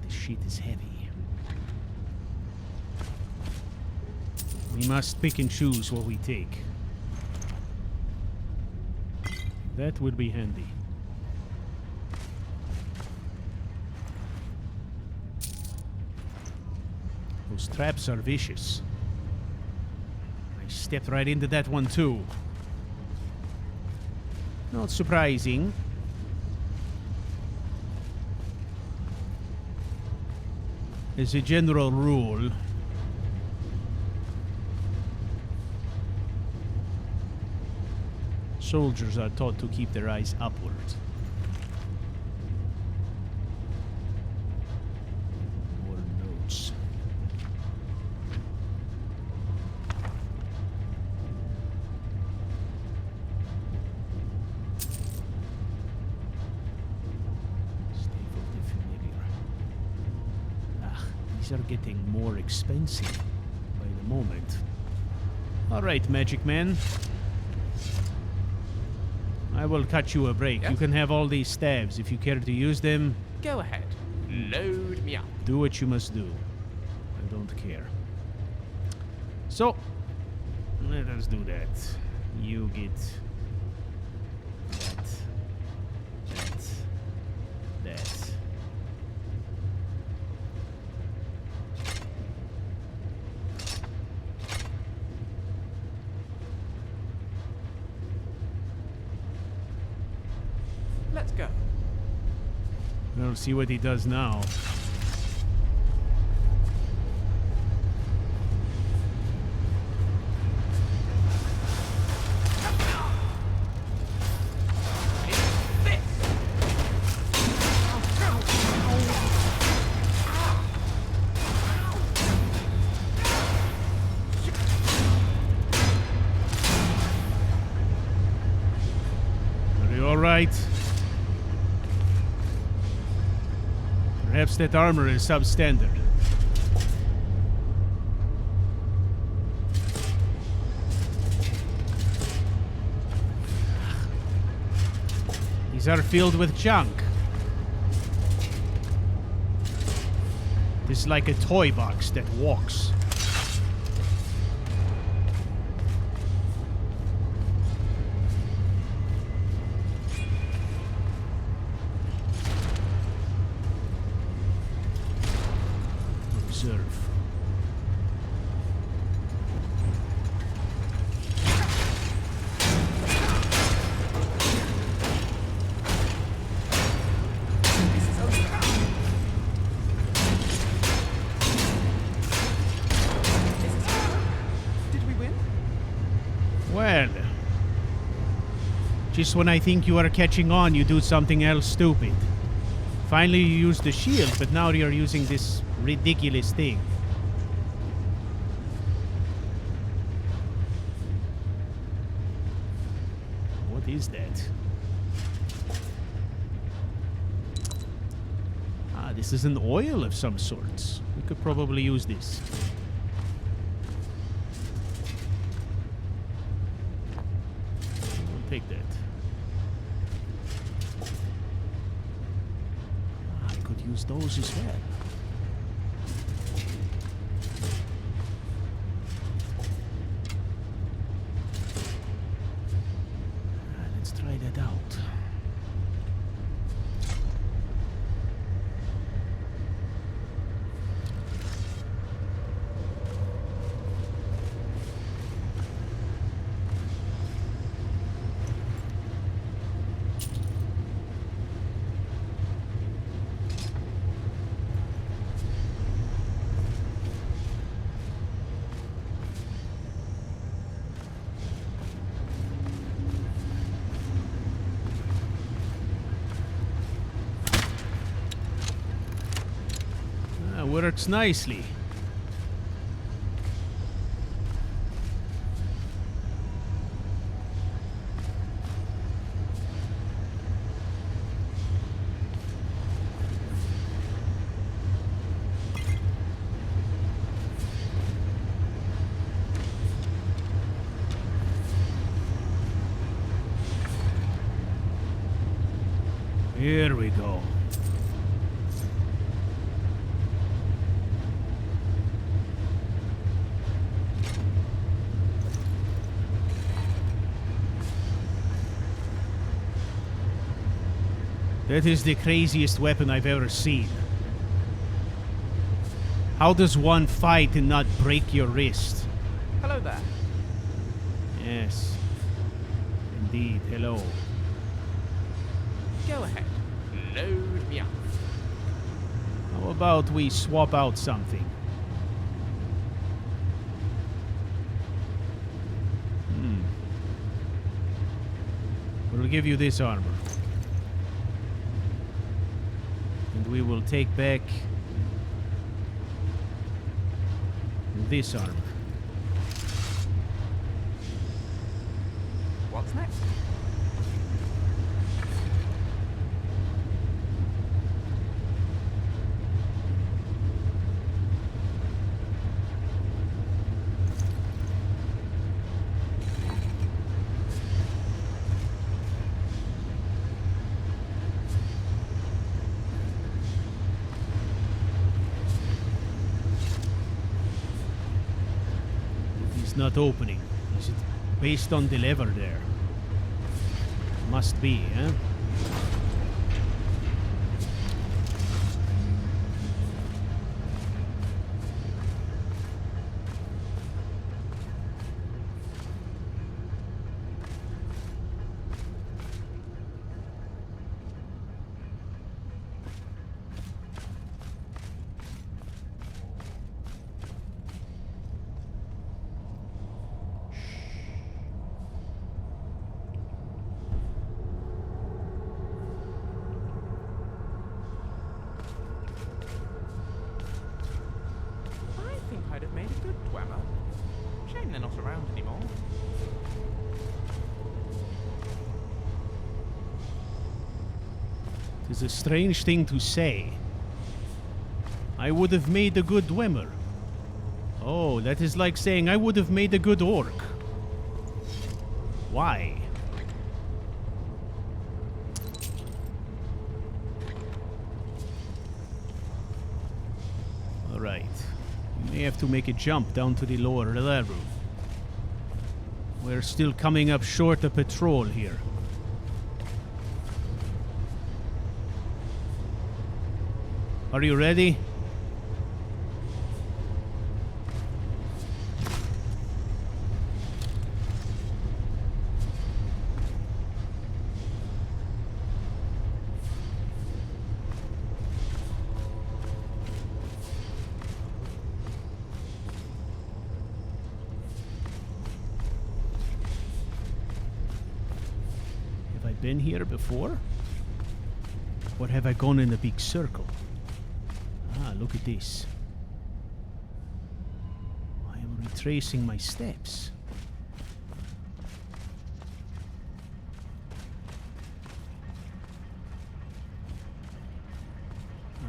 This shit is heavy. We must pick and choose what we take. That would be handy. Those traps are vicious. I stepped right into that one too. Not surprising. As a general rule, soldiers are taught to keep their eyes upward. More notes. Stave of the familiar. Ah, these are getting more expensive by the moment. Alright, Magic Man. I will cut you a break. Yes? You can have all these staves. If you care to use them, Go ahead. Load me up. do what you must do. I don't care. So, let us do that. You get that, that, that. Let's go. We'll see what he does now. Are you all right? Perhaps that armor is substandard. These are filled with junk. This is like a toy box that walks. Observe. Did we win? Well, just when I think you are catching on, you do something else stupid. Finally, you use the shield, but now you're using this ridiculous thing. What is that? Ah, this is an oil of some sorts. We could probably use this. We'll take that. I could use those as well. Works nicely. Here we go. That is the craziest weapon I've ever seen. How does one fight and not break your wrist? Hello there. Yes. Indeed, hello. Go ahead. Load me up. How about we swap out something? We'll give you this armor. And we will take back this armor. What's next? Not opening. Is it based on the lever there? Must be, eh? I'd have made a good Dwemer. Shame they're not around anymore. It is a strange thing to say. I would have made a good Dwemer. Oh, that is like saying I would have made a good orc. Why? Alright. You may have to make a jump down to the lower level. We're still coming up short of patrol here. Are you ready? Have I been here before? Or have I gone in a big circle? Ah, look at this. I am retracing my steps.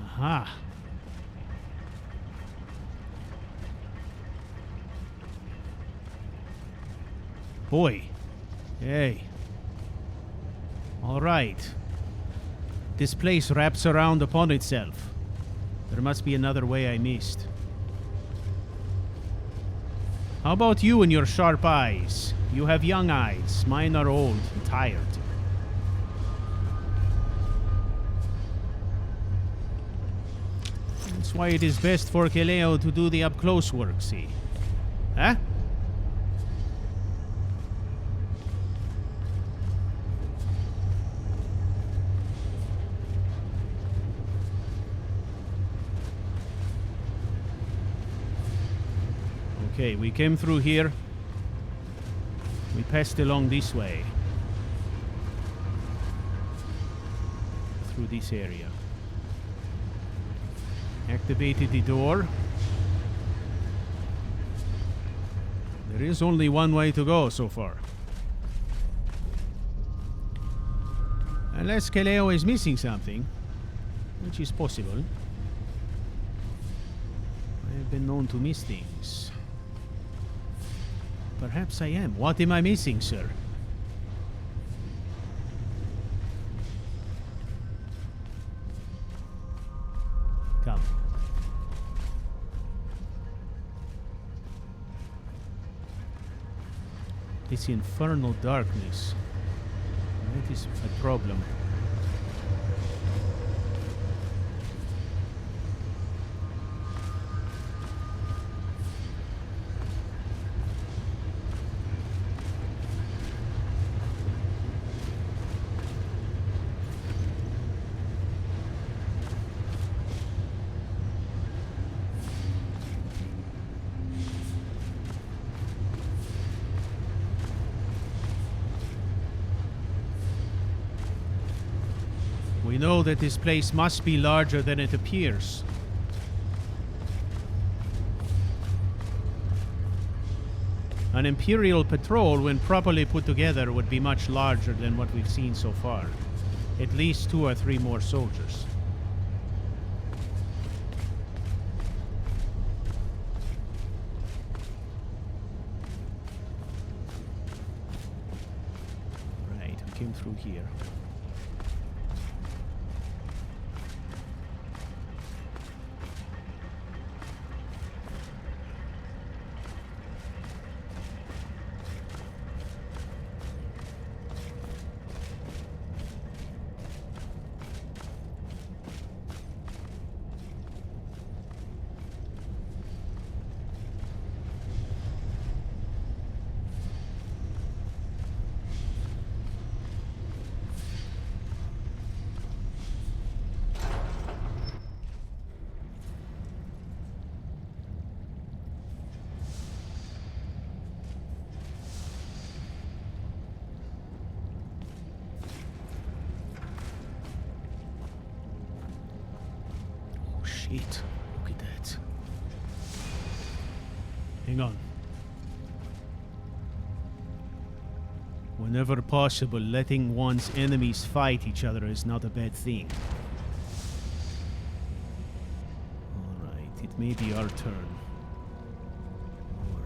Aha. Boy. Hey. All right. This place wraps around upon itself. There must be another way I missed. How about you and your sharp eyes? You have young eyes. Mine are old and tired. That's why it is best for Caleo to do the up-close work, see? Huh? Okay, we came through here. We passed along this way. Through this area. Activated the door. There is only one way to go so far. Unless Caleo is missing something, which is possible. I have been known to miss things. Perhaps I am. What am I missing, sir? Come. This infernal darkness. That is a problem. We know that this place must be larger than it appears. An imperial patrol, when properly put together, would be much larger than what we've seen so far. At least 2 or 3 more soldiers. Right, we came through here. Shit, look at that. Hang on. Whenever possible, letting one's enemies fight each other is not a bad thing. Alright, it may be our turn. Lord.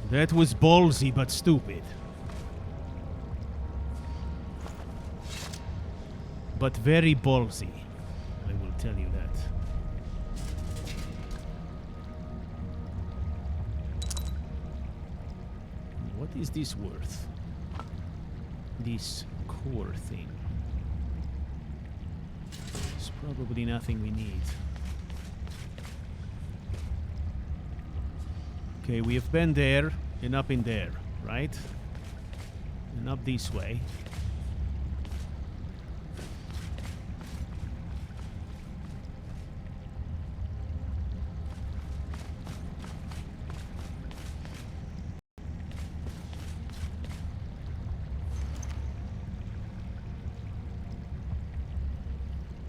That was ballsy but stupid. But very ballsy, I will tell you that. What is this worth? This core thing. It's probably nothing we need. Okay, we have been there and up in there, right? And up this way.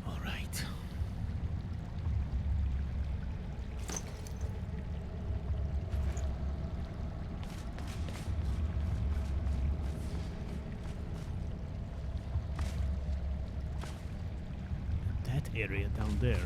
All right. Area down there.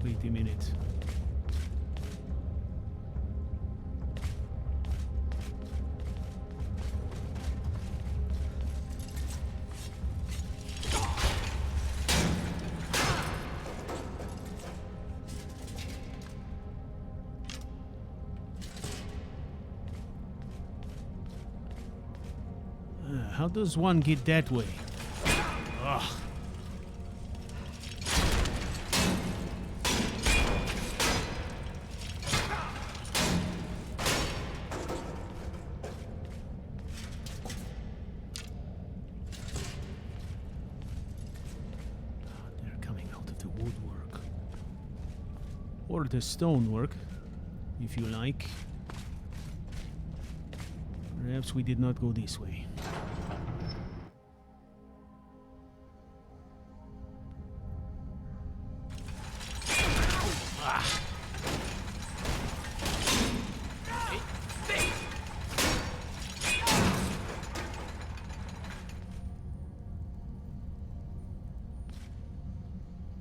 Wait a minute. How does one get that way? Ugh. They're coming out of the woodwork. Or the stonework, if you like. Perhaps we did not go this way.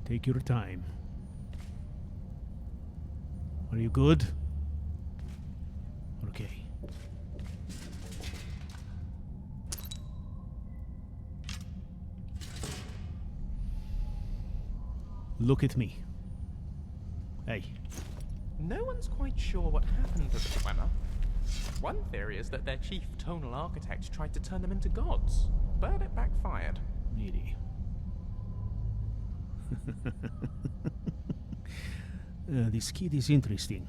Take your time. Are you good? Okay. Look at me. Hey. No one's quite sure what happened to the Dwemer. One theory is that their chief tonal architect tried to turn them into gods, but it backfired. Really? This kid is interesting.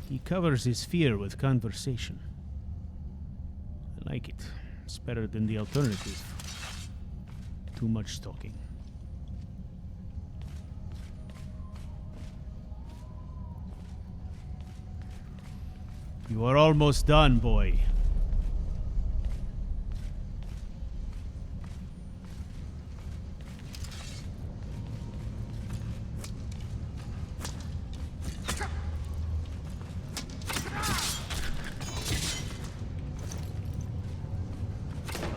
He covers his fear with conversation. I like it. It's better than the alternative. Too much talking. You are almost done, boy.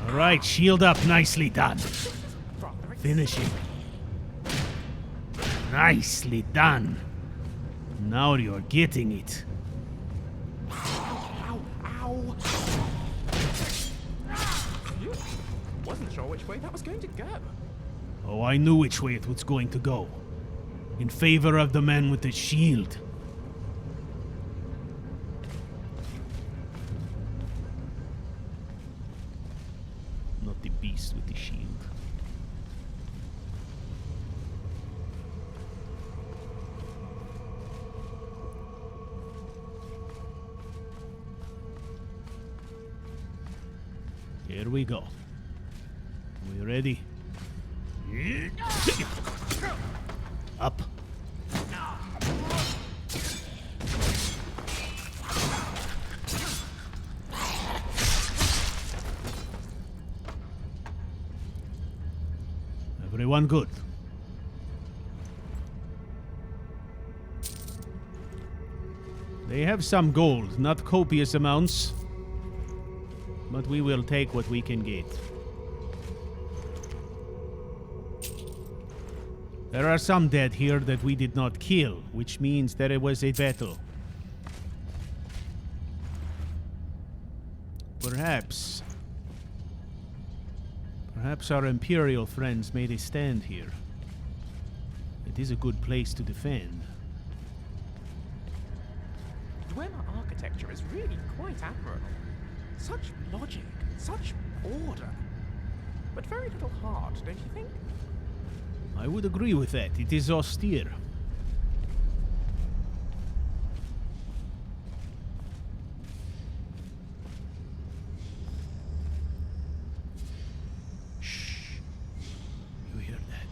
All right, shield up. Nicely done. Finishing. Nicely done. Now you're getting it. Wasn't sure which way that was going to go. Oh, I knew which way it was going to go. In favor of the man with the shield. Not the beast with the shield. Here we go. We ready? Up. Everyone good? They have some gold, not copious amounts, but we will take what we can get. There are some dead here that we did not kill, which means that it was a battle. Perhaps our imperial friends made a stand here. It is a good place to defend. Dwemer architecture is really quite admirable. Such logic, such order. But very little heart, don't you think? I would agree with that. It is austere. Shh. You hear that?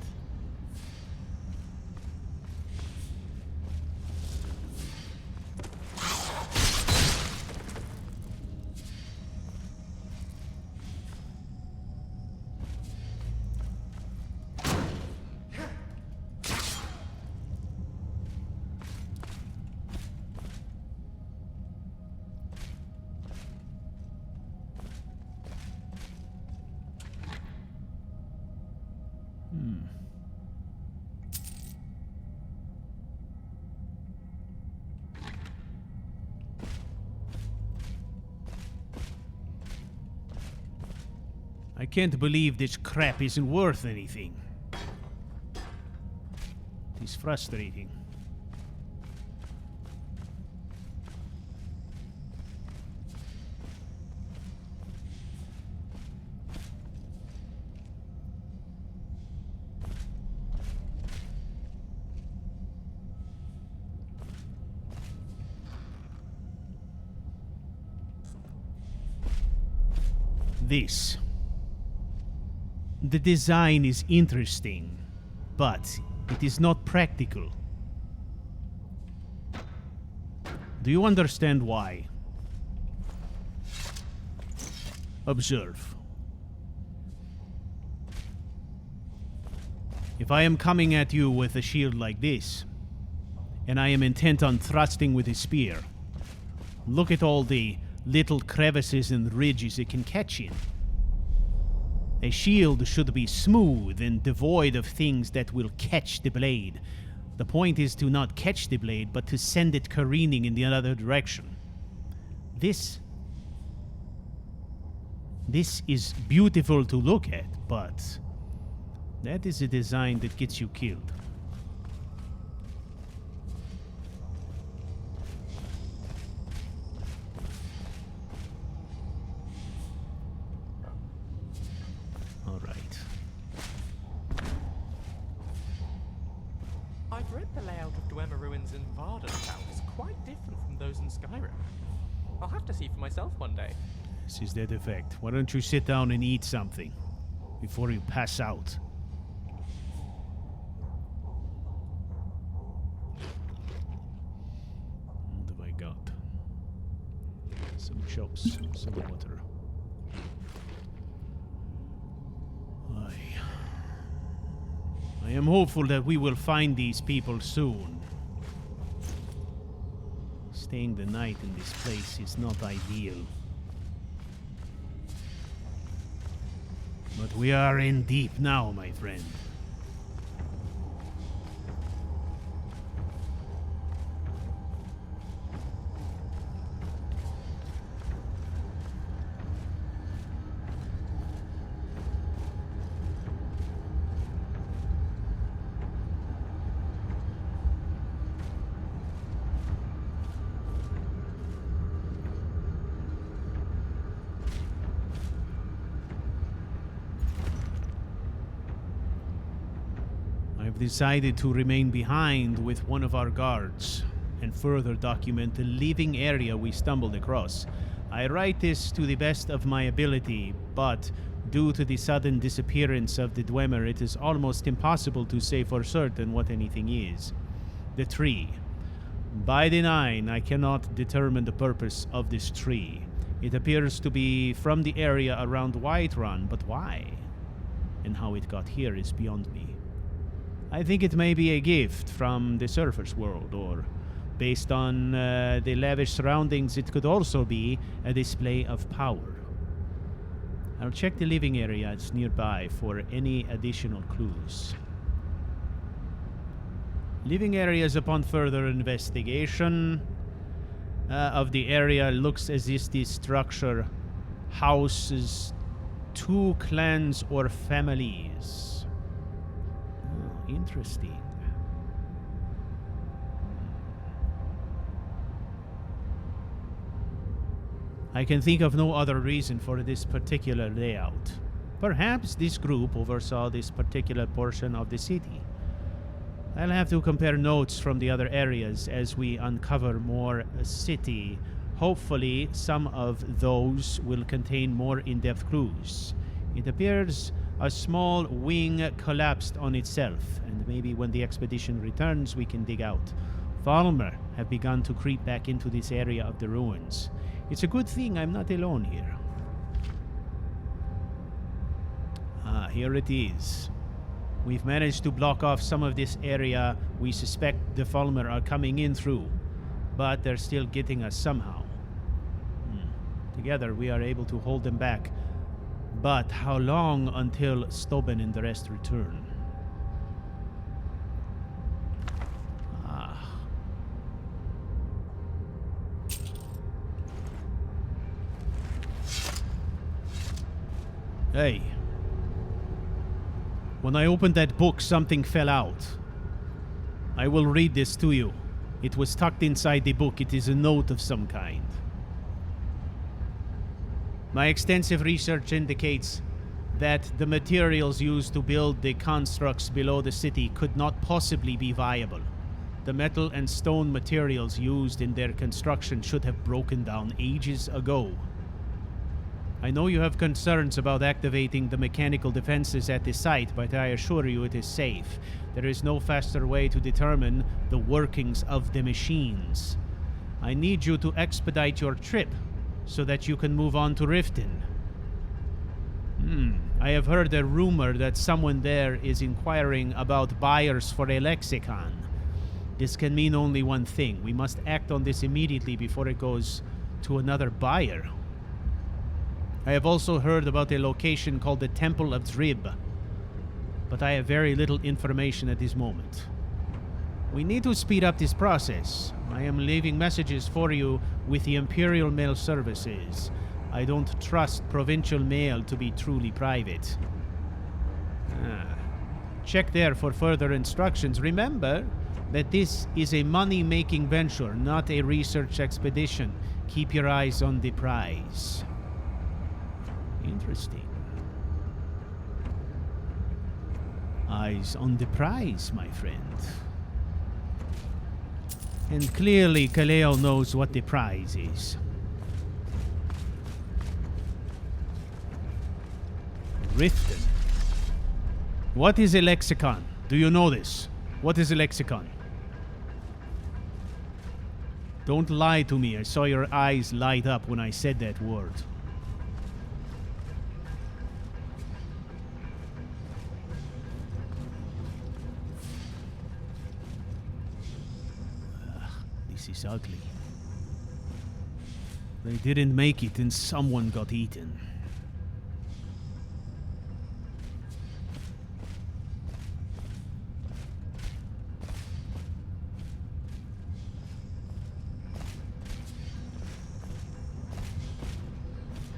I can't believe this crap isn't worth anything. It is frustrating. this. The design is interesting, but it is not practical. Do you understand why? Observe. If I am coming at you with a shield like this, and I am intent on thrusting with a spear, look at all the little crevices and ridges it can catch in. A shield should be smooth and devoid of things that will catch the blade. The point is to not catch the blade, but to send it careening in the other direction. This is beautiful to look at, but that is a design that gets you killed. I've read the layout of Dwemer ruins in Vardentown is quite different from those in Skyrim. I'll have to see for myself one day. This is that effect. Why don't you sit down and eat something before you pass out? What have I got? Some chops, some water. I am hopeful that we will find these people soon. Staying the night in this place is not ideal. But we are in deep now, my friend. Decided to remain behind with one of our guards and further document the living area we stumbled across. I write this to the best of my ability, but due to the sudden disappearance of the Dwemer, it is almost impossible to say for certain what anything is. The tree. By the 9, I cannot determine the purpose of this tree. It appears to be from the area around Whiterun, but why? And how it got here is beyond me. I think it may be a gift from the surface world, or based on the lavish surroundings, it could also be a display of power. I'll check the living areas nearby for any additional clues. Living areas upon further investigation of the area looks as if this structure houses 2 clans or families. Interesting. I can think of no other reason for this particular layout. Perhaps this group oversaw this particular portion of the city. I'll have to compare notes from the other areas as we uncover more city. Hopefully, some of those will contain more in-depth clues. It appears a small wing collapsed on itself, and maybe when the expedition returns we can dig out. Falmer have begun to creep back into this area of the ruins. It's a good thing I'm not alone here. Here it is. We've managed to block off some of this area we suspect the Falmer are coming in through, but they're still getting us somehow. Together we are able to hold them back. But how long until Stobben and the rest return? Hey. When I opened that book, something fell out. I will read this to you. It was tucked inside the book. It is a note of some kind. My extensive research indicates that the materials used to build the constructs below the city could not possibly be viable. The metal and stone materials used in their construction should have broken down ages ago. I know you have concerns about activating the mechanical defenses at the site, but I assure you it is safe. There is no faster way to determine the workings of the machines. I need you to expedite your trip so that you can move on to Riften. I have heard a rumor that someone there is inquiring about buyers for a lexicon. This can mean only one thing. We must act on this immediately before it goes to another buyer. I have also heard about a location called the Temple of Drib, but I have very little information at this moment. We need to speed up this process. I am leaving messages for you with the Imperial Mail Services. I don't trust provincial mail to be truly private. Check there for further instructions. Remember that this is a money-making venture, not a research expedition. Keep your eyes on the prize. Interesting. Eyes on the prize, my friend. And clearly Caleo knows what the prize is. Riften. What is a lexicon? Do you know this? What is a lexicon? Don't lie to me. I saw your eyes light up when I said that word. This is ugly. They didn't make it and someone got eaten.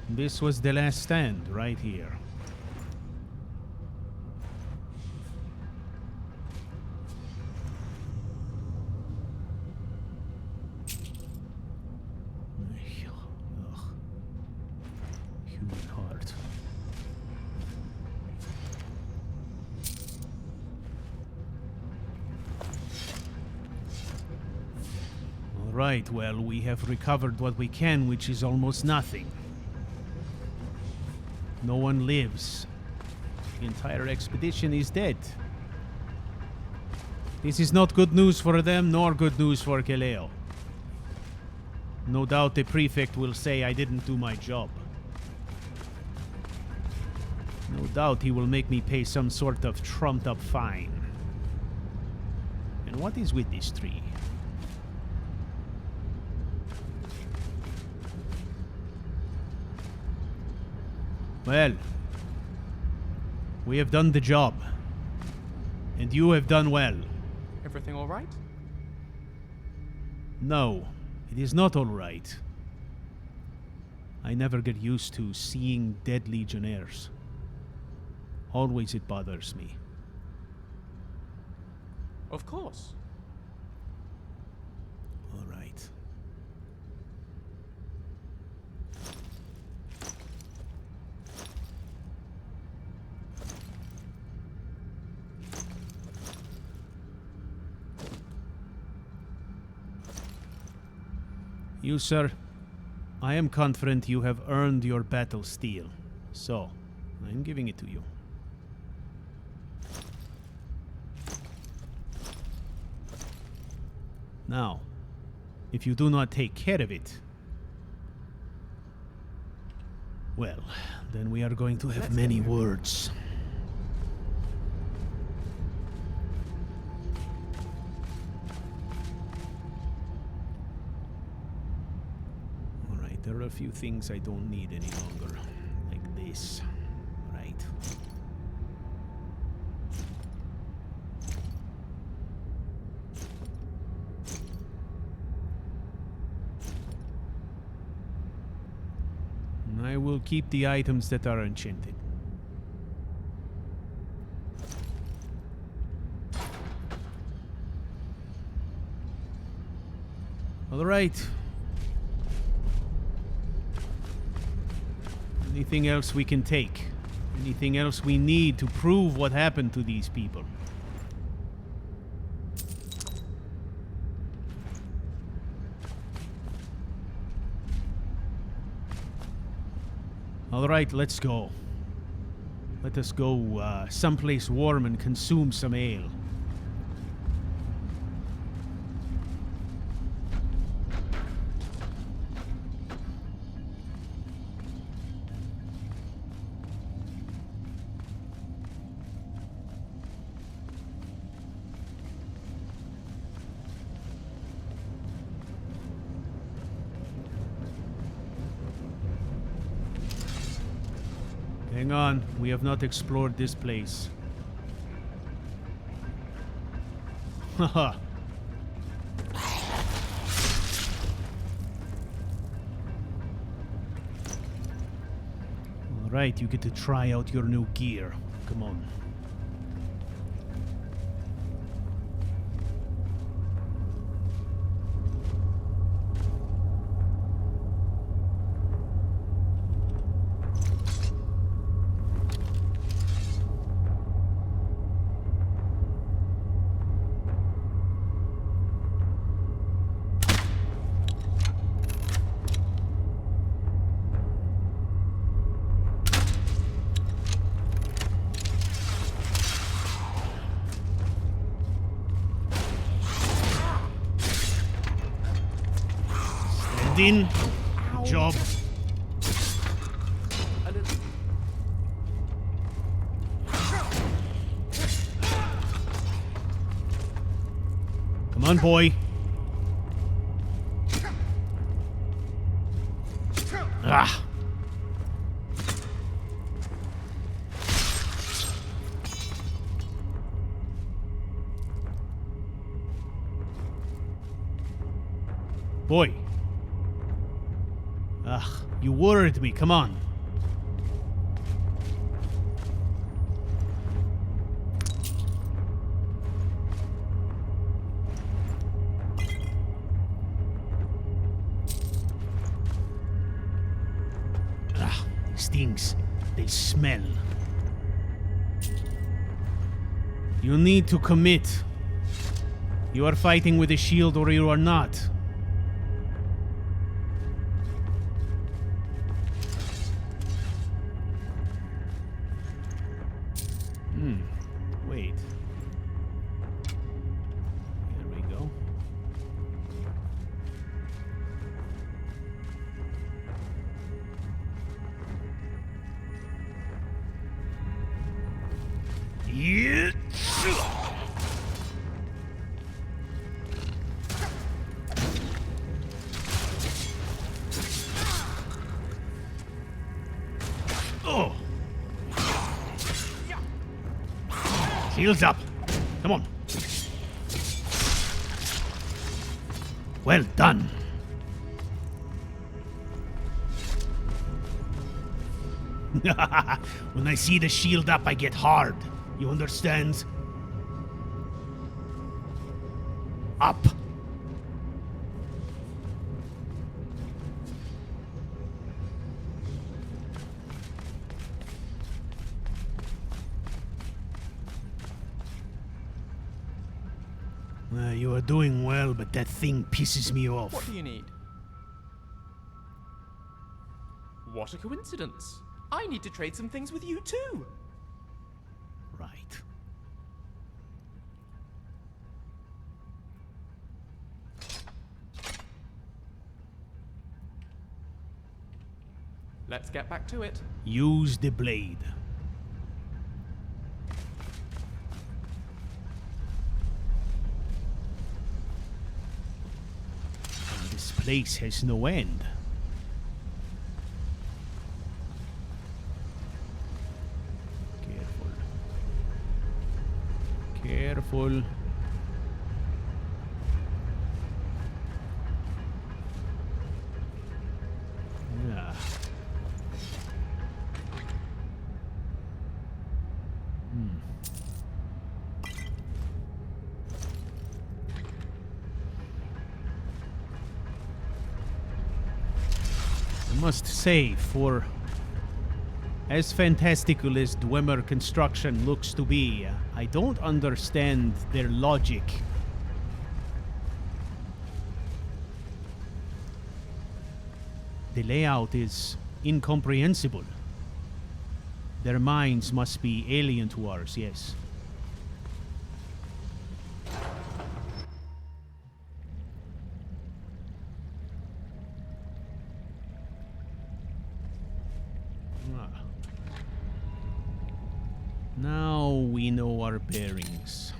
This was the last stand, right here. Ugh. Human heart. All right, well, we have recovered what we can, which is almost nothing. No one lives. The entire expedition is dead. This is not good news for them, nor good news for Caleo. No doubt the prefect will say I didn't do my job. No doubt he will make me pay some sort of trumped-up fine. And what is with this tree? Well, we have done the job. And you have done well. Everything all right? No, it is not all right. I never get used to seeing dead legionnaires. Always it bothers me. Of course. All right. You, sir, I am confident you have earned your battle steel, so I am giving it to you. Now, if you do not take care of it, well, then we are going to have many words. There are a few things I don't need any longer, like this, right? I will keep the items that are enchanted. All right. Anything else we can take? Anything else we need to prove what happened to these people? All right, let's go. Let us go someplace warm and consume some ale. Hang on, we have not explored this place. Haha. Alright, you get to try out your new gear. Come on. In. Good job. Come on, boy. Ah. Boy. Ugh, you worried me. Come on. Ugh, these things, they smell. You need to commit. You are fighting with a shield or you are not. Wait. There we go. Yeah. Oh. Shields up. Come on. Well done. When I see the shield up, I get hard. You understand? Up. You are doing well, but that thing pisses me off. What do you need? What a coincidence. I need to trade some things with you too. Right. Let's get back to it. Use the blade. This place has no end. Careful. Yeah. I must say, for as fantastical as Dwemer construction looks to be, I don't understand their logic. The layout is incomprehensible. Their minds must be alien to ours, yes. Now we know our bearings.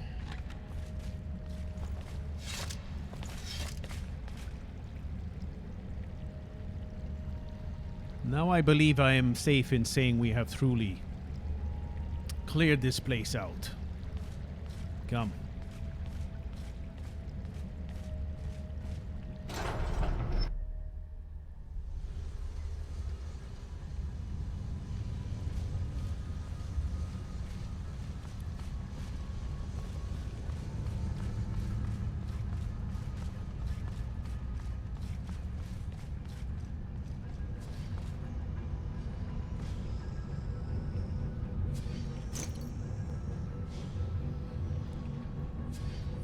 Now I believe I am safe in saying we have truly cleared this place out. Come.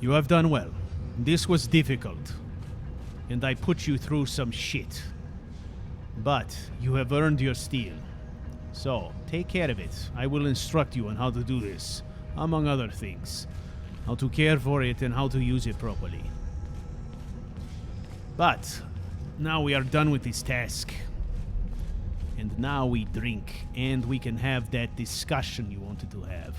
You have done well. This was difficult, and I put you through some shit. But you have earned your steel. So, take care of it. I will instruct you on how to do this, among other things. How to care for it and how to use it properly. But, now we are done with this task. And now we drink, and we can have that discussion you wanted to have.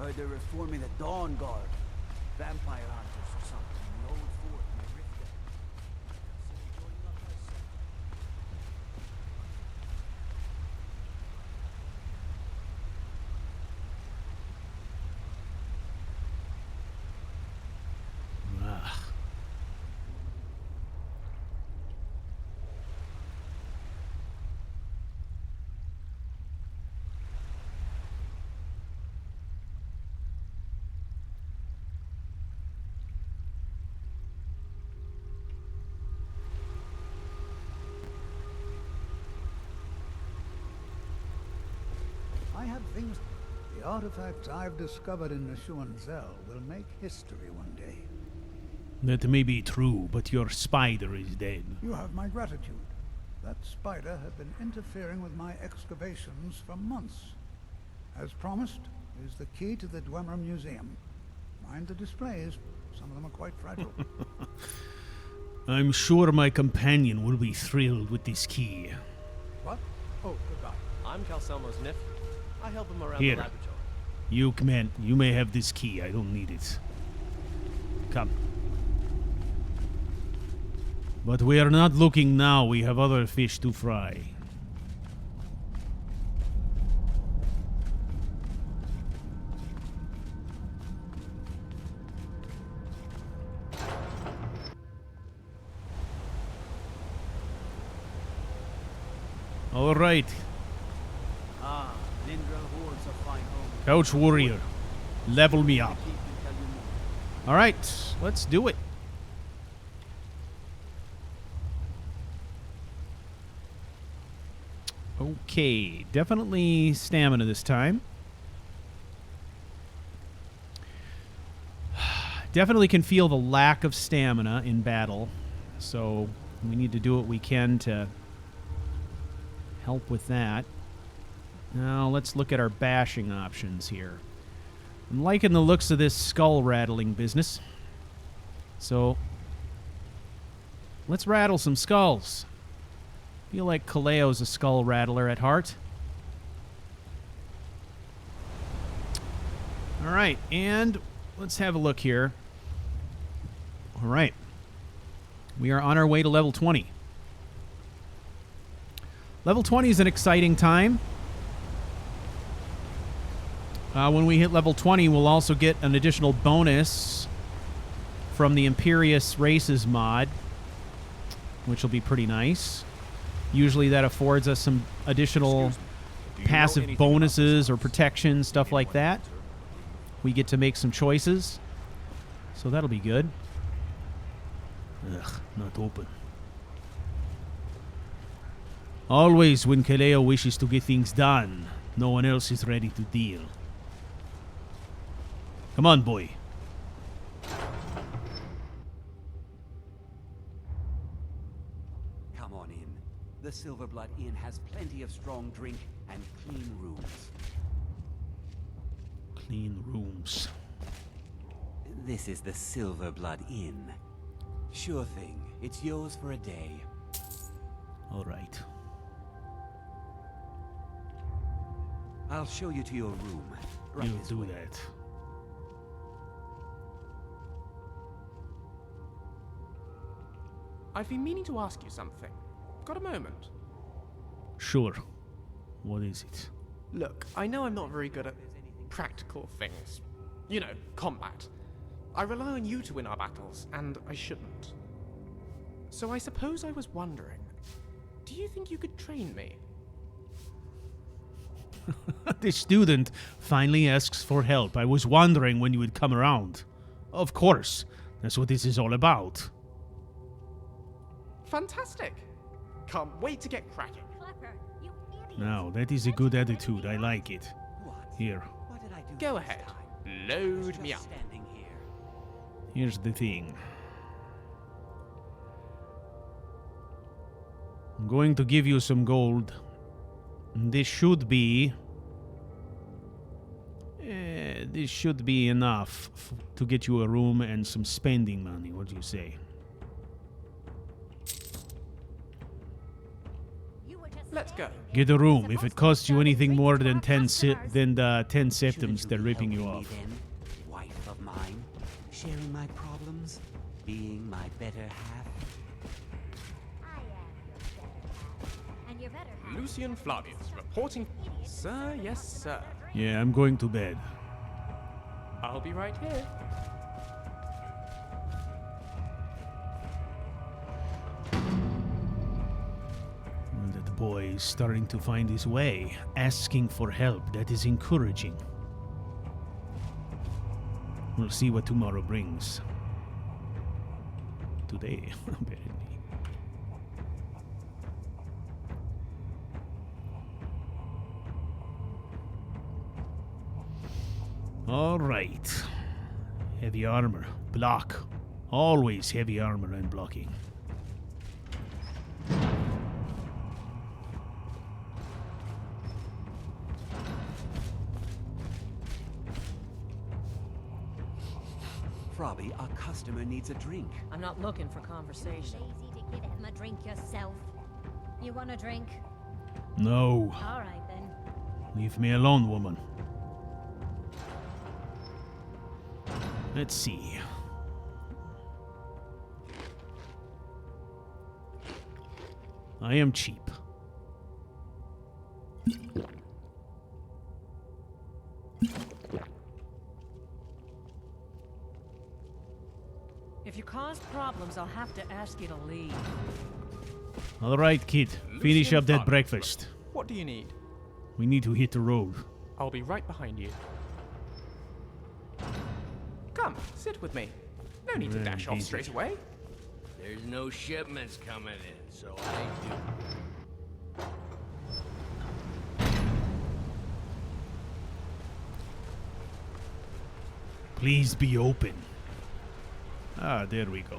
Heard they're reforming the Dawn Guard. Vampire hunters or something. in The old fort in the Rift End. Consider joining up myself. Ah. I have things. The artifacts I've discovered in Nishuan Zell will make history one day. That may be true, but your spider is dead. You have my gratitude. That spider had been interfering with my excavations for months. As promised, is the key to the Dwemer Museum. Mind the displays. Some of them are quite fragile. I'm sure my companion will be thrilled with this key. What? Oh, goodbye. I'm Calcelmo's nephew. I help him around Here. the laboratory. You may have this key. I don't need it. Come. But we are not looking now. We have other fish to fry. All right. Ah, Lindra holds a fine home. CouchWarrior, level me up. Keep can tell you more. All right, let's do it. Okay, definitely stamina this time. Definitely can feel the lack of stamina in battle, so we need to do what we can to help with that. Now let's look at our bashing options here. I'm liking the looks of this skull rattling business, so let's rattle some skulls. Feel like Caleo's a skull rattler at heart. All right, and let's have a look here. All right. We are on our way to level 20. Level 20 is an exciting time. When we hit level 20, we'll also get an additional bonus from the Imperius Races mod, which will be pretty nice. Usually that affords us some additional passive bonuses or protection, stuff like that. We get to make some choices, so that'll be good. Ugh, not open. Always when Caleo wishes to get things done, no one else is ready to deal. Come on, boy. Come on in. The Silverblood Inn has plenty of strong drink and clean rooms. Clean rooms. This is the Silverblood Inn. Sure thing. It's yours for a day. All right. I'll show you to your room. Right You this do way. that. I've been meaning to ask you something. Got a moment? Sure. What is it? Look, I know I'm not very good at practical things. You know, combat. I rely on you to win our battles, and I shouldn't. So I suppose I was wondering, do you think you could train me? The student finally asks for help. I was wondering when you would come around. Of course. That's what this is all about. Fantastic! Can't wait to get cracking. Clapper, you idiot. Now, that is a good attitude. I like it. What? Here. What did I do Go this ahead. time? Load Just me up. standing here. Here's the thing. I'm going to give you some gold. This should be... this should be enough to get you a room and some spending money. What do you say? You were just Let's go. Get a room. If it costs you anything more than 10 septims, they're ripping you off. Then, wife of mine, sharing my problems, being my better half. And you're better. Lucien Flavius, reporting. Sir, yes, sir. Yeah, I'm going to bed. I'll be right here. That boy is starting to find his way, asking for help. That is encouraging. We'll see what tomorrow brings. Today, apparently. All right. Heavy armor. Block. Always heavy armor and blocking. Frobby, our customer needs a drink. I'm not looking for conversation. Lazy to get him a drink yourself. You want a drink? No. All right then. Leave me alone, woman. Let's see. I am cheap. If you cause problems, I'll have to ask you to leave. All right, kid. Finish up that breakfast. What do you need? We need to hit the road. I'll be right behind you. Come, sit with me. No need to dash off straight away. There's no shipments coming in, so I do. Please be open. Ah, there we go.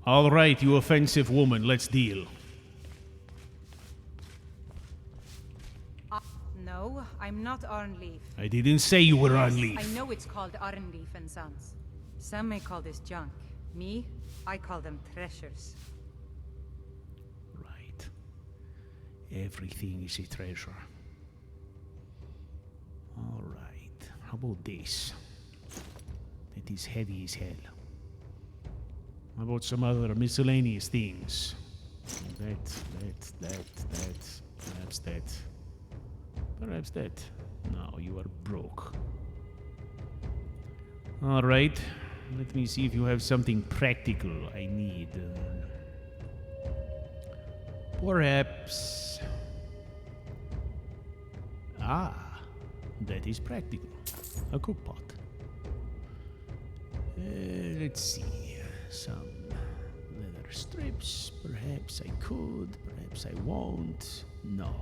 All right, you offensive woman, let's deal. No, I'm not Arnleif. I didn't say you were on I leave. know it's called Arnleif and Sons. Some may call this junk. Me, I call them treasures. Right. Everything is a treasure. All right. How about this? That is heavy as hell. How about some other miscellaneous things? That. Perhaps that. Perhaps that. No, you are broke. All right. Let me see if you have something practical I need. Perhaps. Ah, that is practical. A cook pot. Let's see. Some leather strips. Perhaps I could. Perhaps I won't. No.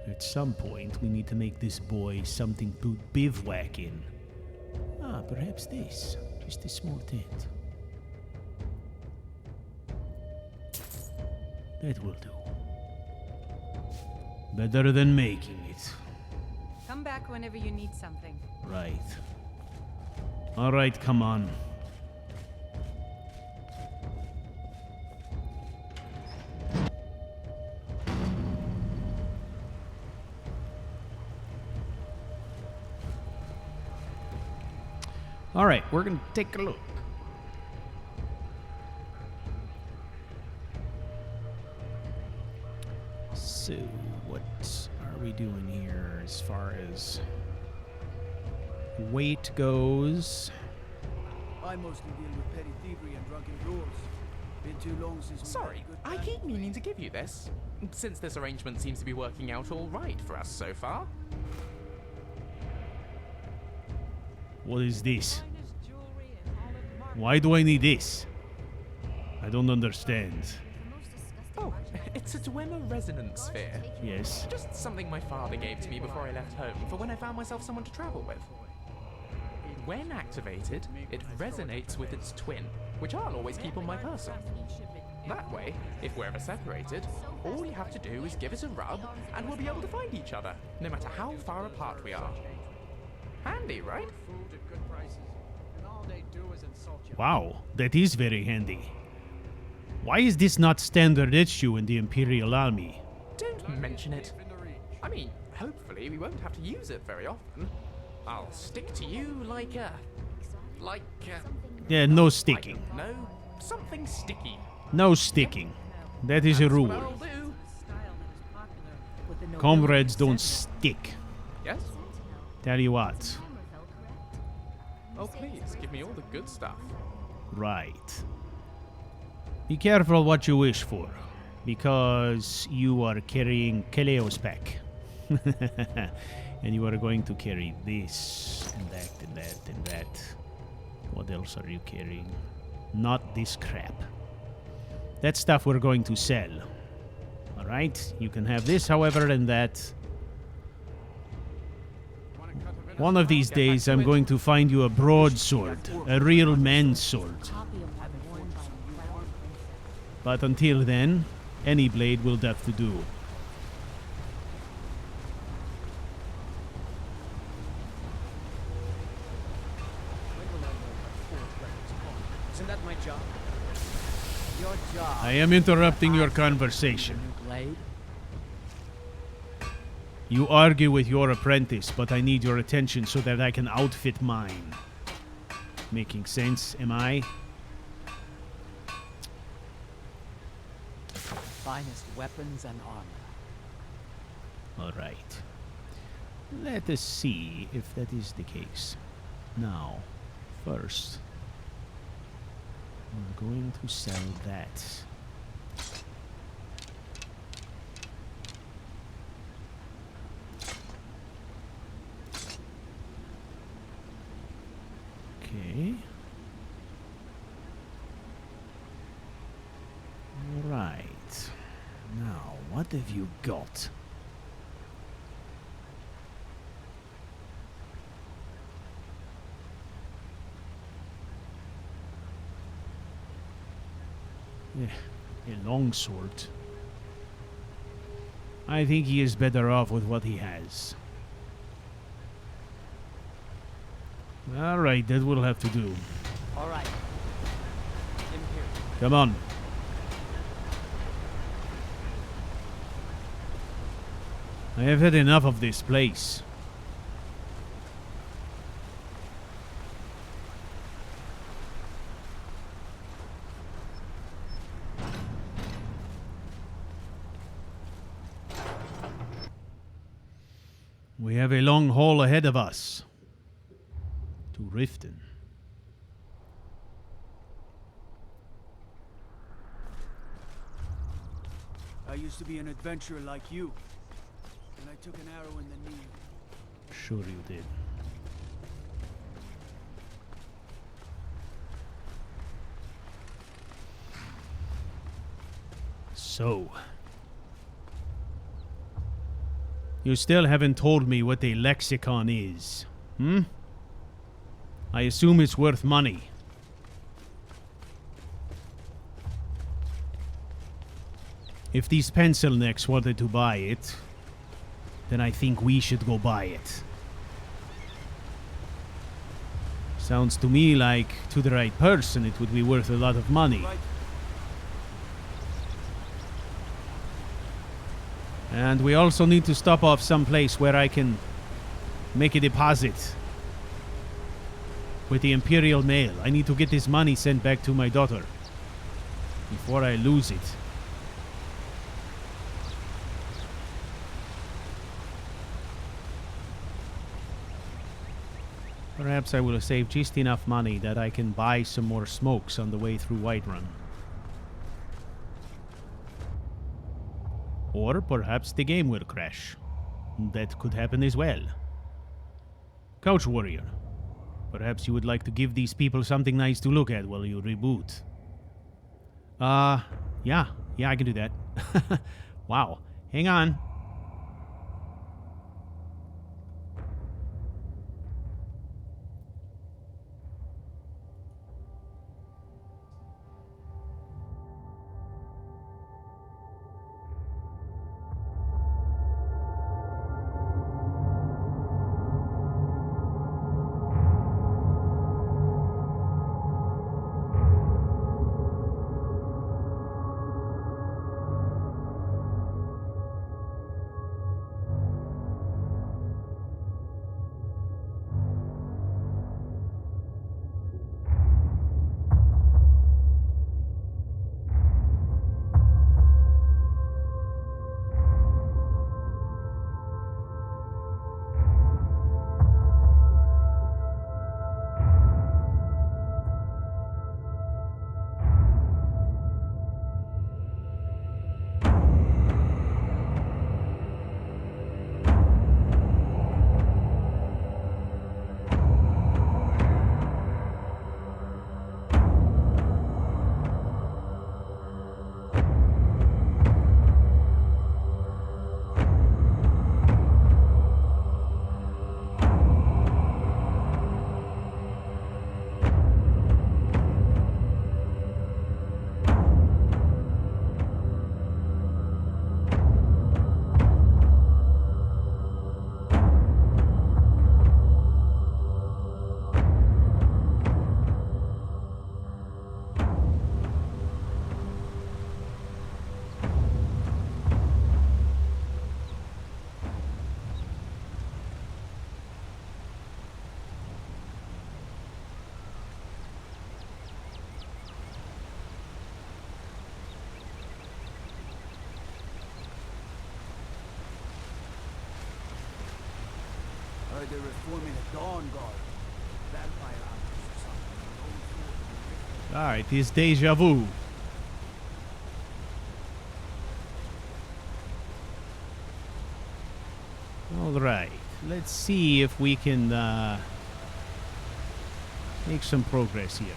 At some point, we need to make this boy something to bivouac in. Ah, perhaps this. Just a small tent. That will do. Better than making it. Come back whenever you need something. Right. All right, come on. All right, we're going to take a look. So, what are we doing here as far as weight goes? I mostly deal with petty thievery and drunken duels. Been too long since. Sorry, I keep meaning to give you this, since this arrangement seems to be working out all right for us so far. What is this? Why do I need this? I don't understand. Oh, it's a Dwemer resonance sphere. Yes. Just something my father gave to me before I left home for when I found myself someone to travel with. When activated, it resonates with its twin, which I'll always keep on my person. That way, if we're ever separated, all you have to do is give us a rub, and we'll be able to find each other, no matter how far apart we are. Handy, right? Food at good prices, and all they do is insult you. Wow, that is very handy. Why is this not standard issue in the Imperial Army? Don't mention it. I mean, hopefully we won't have to use it very often. I'll stick to you like Yeah, no sticking. no, something sticky. No sticking. That is a That's what rule. I'll do. Comrades don't stick. Yes? Tell you what. Oh, please, give me all the good stuff. Right. Be careful what you wish for, because you are carrying Caleo's pack. And you are going to carry this, and that, and that, and that. What else are you carrying? Not this crap. That stuff we're going to sell. Alright? You can have this, however, and that. One of these days, I'm going to find you a broadsword. A real man's sword. But until then, any blade will have to do. Isn't that my job? Your job. I am interrupting your conversation. New blade? You argue with your apprentice, but I need your attention so that I can outfit mine. Making sense, am I? Finest weapons and armor. Alright. Let us see if that is the case. Now, first, I'm going to sell that. Okay. Right. Now, what have you got? Yeah, a longsword. I think he is better off with what he has. Alright, that will have to do. All right. Imperial. Come on. I have had enough of this place. We have a long haul ahead of us. To Riften. I used to be an adventurer like you, and I took an arrow in the knee. Sure you did. So, you still haven't told me what a lexicon is, hmm? I assume it's worth money. If these pencil necks wanted to buy it, then I think we should go buy it. Sounds to me like, to the right person, it would be worth a lot of money. Right. And we also need to stop off someplace where I can make a deposit with the Imperial mail. I need to get this money sent back to my daughter before I lose it. Perhaps I will save just enough money that I can buy some more smokes on the way through Whiterun. Or perhaps the game will crash. That could happen as well. CouchWarrior, perhaps you would like to give these people something nice to look at while you reboot. Yeah, I can do that. Wow, hang on. Heard they're reforming a Dawn Guard. Vampire hunters or something. An old fort in the rift. Alright, it's deja vu. Alright, let's see if we can make some progress here.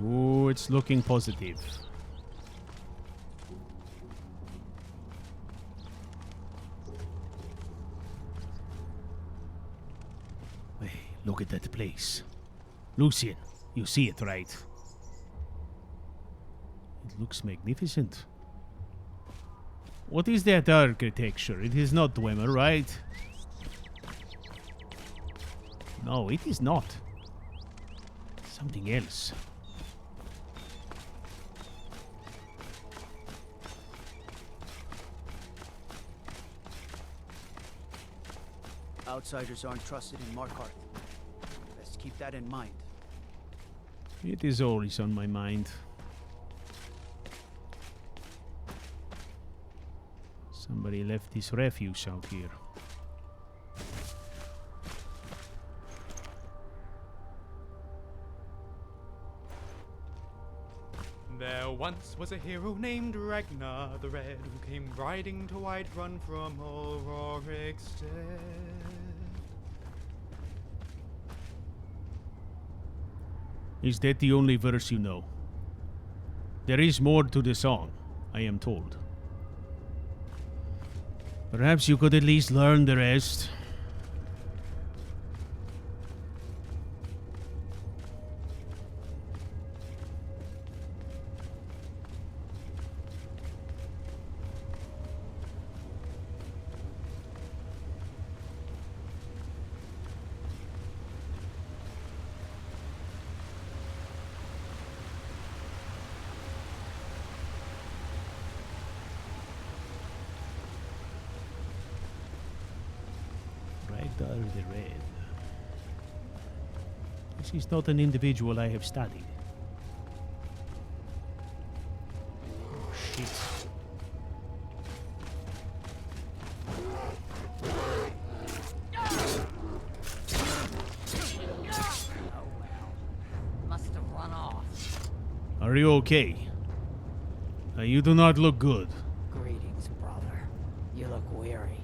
Ooh, it's looking positive. Hey, look at that place. Lucien, you see it, right? It looks magnificent. What is that architecture? It is not Dwemer, right? No, it is not. Something else. Outsiders aren't trusted in Markarth. Let's keep that in mind. It is always on my mind. Somebody left his refuse out here. There once was a hero named Ragnar the Red, who came riding to Whiterun from Auroric's stead. Is that the only verse you know? There is more to the song, I am told. Perhaps you could at least learn the rest. The Red. This is not an individual I have studied. Oh, shit. Must have run off. Are you okay? You do not look good. Greetings, brother. You look weary.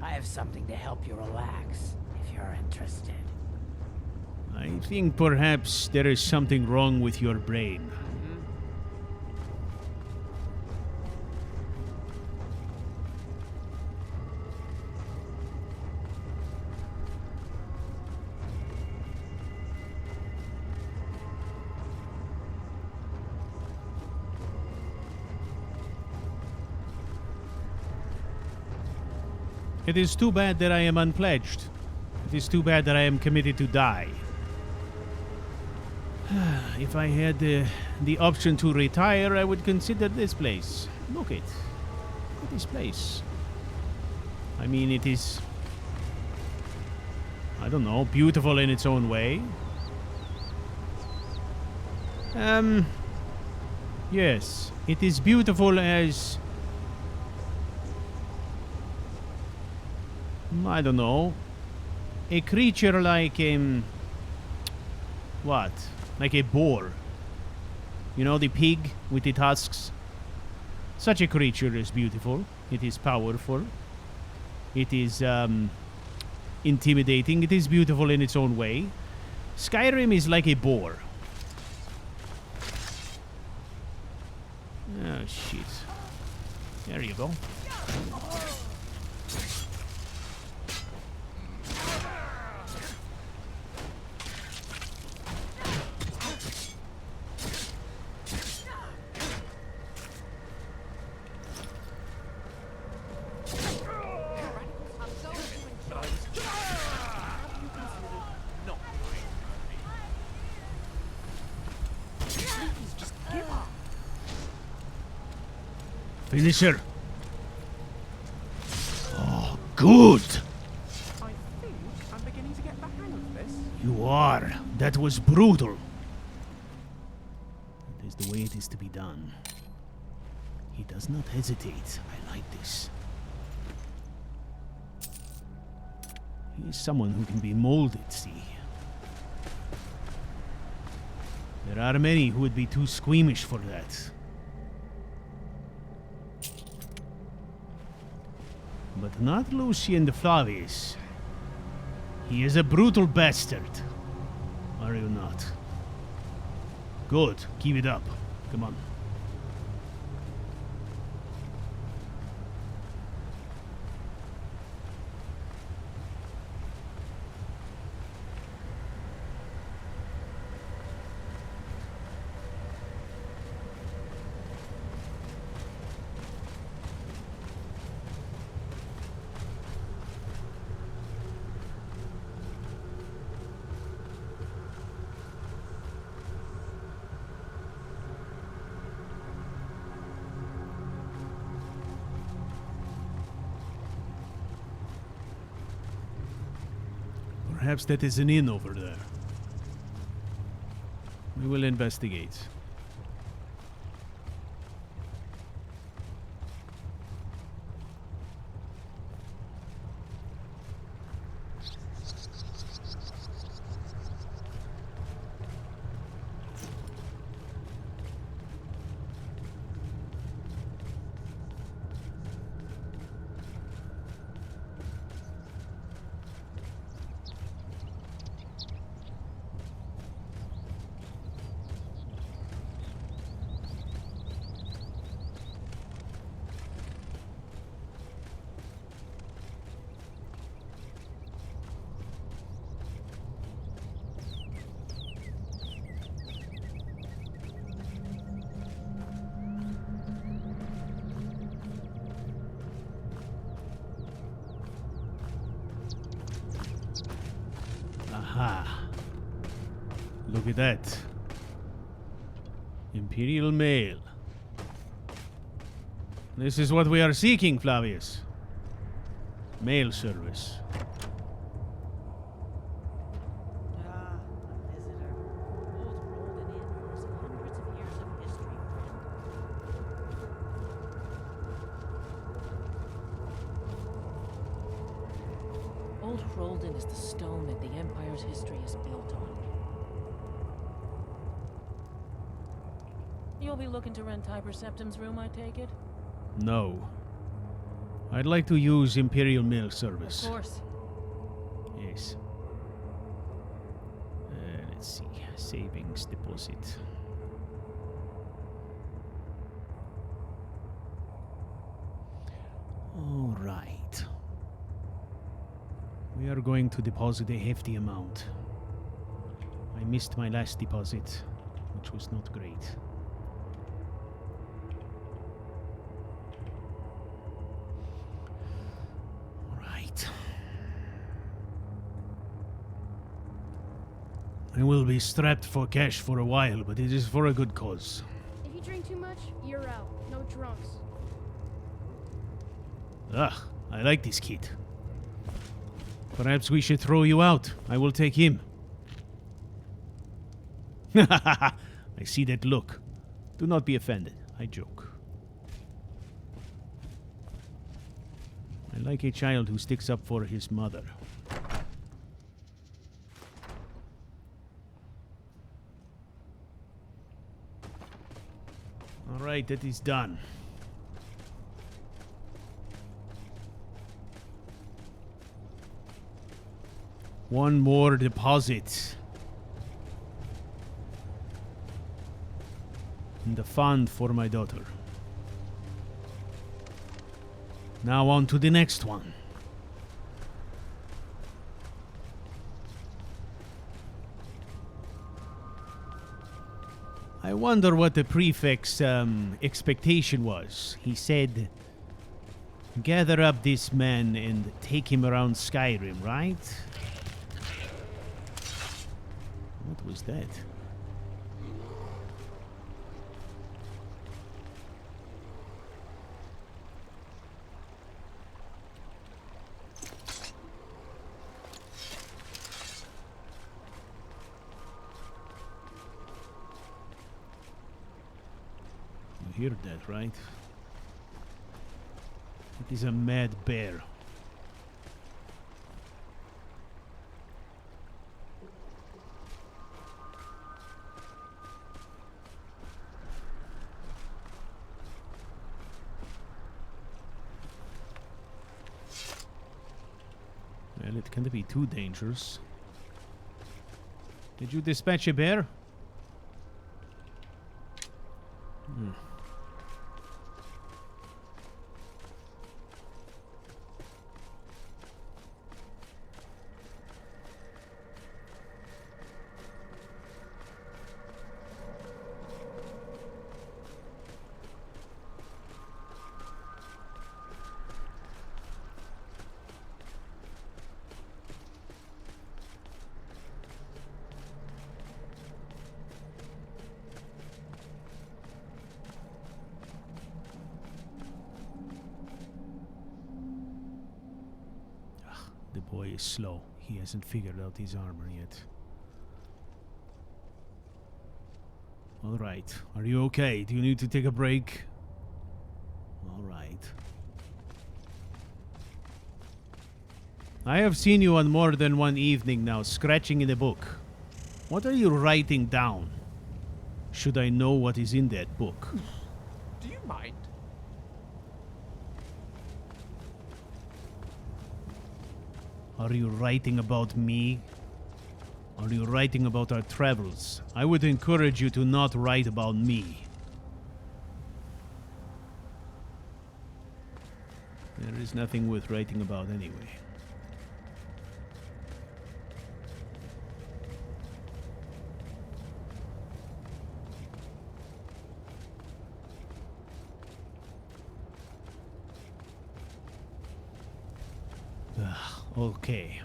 I have something to help you relax, if you're interested. I think perhaps there is something wrong with your brain. It is too bad that I am unpledged. It is too bad that I am committed to die. If I had the option to retire, I would consider this place. Look at this place. I mean, it is, I don't know, beautiful in its own way. Yes, it is beautiful as, I don't know, a creature like what? Like a boar. You know, the pig with the tusks? Such a creature is beautiful. It is powerful. It is intimidating. It is beautiful in its own way. Skyrim is like a boar. Oh, shit. There you go. Finisher. Good. I think I'm beginning to get the hang of this. You are. That was brutal. That is the way it is to be done. He does not hesitate. I like this. He is someone who can be molded, see. There are many who would be too squeamish for that. But not Lucien de Flavius. He is a brutal bastard. Are you not? Good. Keep it up. Come on. Perhaps that is an inn over there. We will investigate. Aha. Look at that. Imperial mail. This is what we are seeking, Flavius. Mail service. Ah, a visitor. Old Roldan Inn has hundreds of years of history, friend. Old Roldan is the stone that the Empire's history is built on. You'll be looking to rent Tiber Septim's room, I take it? No. I'd like to use Imperial mail service. Of course. Yes. Let's see. Savings deposit. All right. We are going to deposit a hefty amount. I missed my last deposit, which was not great. I will be strapped for cash for a while, but it is for a good cause. If you drink too much, you're out. No drunks. Ah, I like this kid. Perhaps we should throw you out. I will take him. I see that look. Do not be offended. I joke. I like a child who sticks up for his mother. All right, that is done. One more deposit. In the fund for my daughter. Now on to the next one. I wonder what the prefect's expectation was. He said, gather up this man and take him around Skyrim, right? What was that? hear that, right? It is a mad bear. Well, it can't be too dangerous. Did you dispatch a bear? Hmm. The boy is slow. He hasn't figured out his armor yet. Alright. Are you okay? Do you need to take a break? Alright. I have seen you on more than one evening now, scratching in a book. What are you writing down? Should I know what is in that book? Do you mind? Are you writing about me? Are you writing about our travels? I would encourage you to not write about me. There is nothing worth writing about anyway. Okay.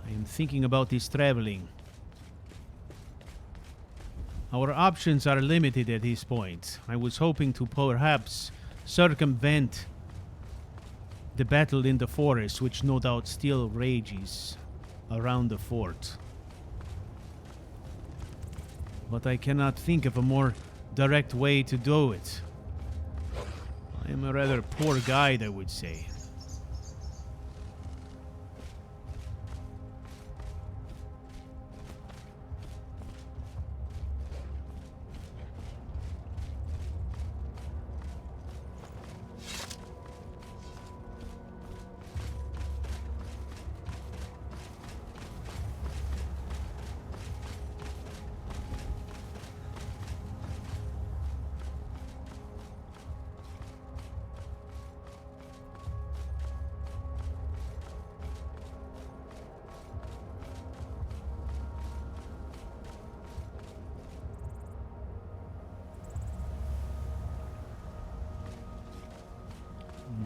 I am thinking about this traveling. Our options are limited at this point. I was hoping to perhaps circumvent the battle in the forest, which no doubt still rages around the fort. But I cannot think of a more direct way to do it. I am a rather poor guide, I would say.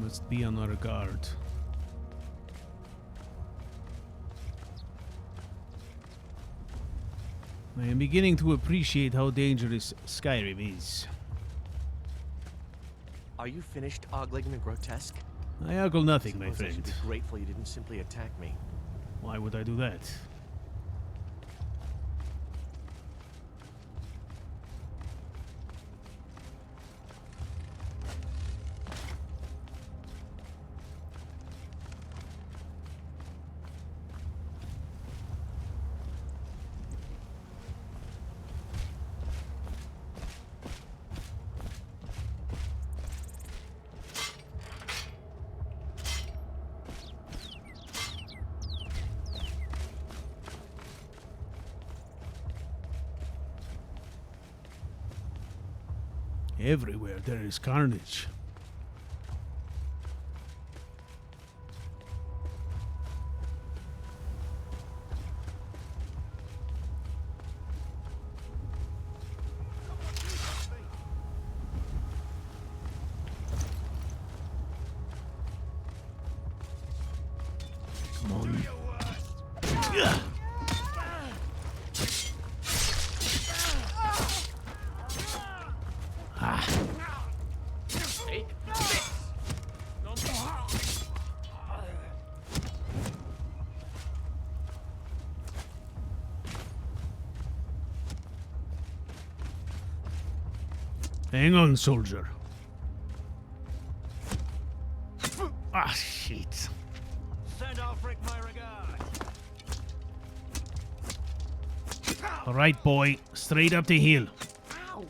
Must be on our guard. I am beginning to appreciate how dangerous Skyrim is. Are you finished ogling the grotesque? I ogle nothing, my I friend. should be grateful you didn't simply attack me. Why would I do that? Everywhere there is carnage. Come on. Hang on, soldier. Ah, shit. Send Alfric my regards. All right, boy. Straight up the hill. Ow!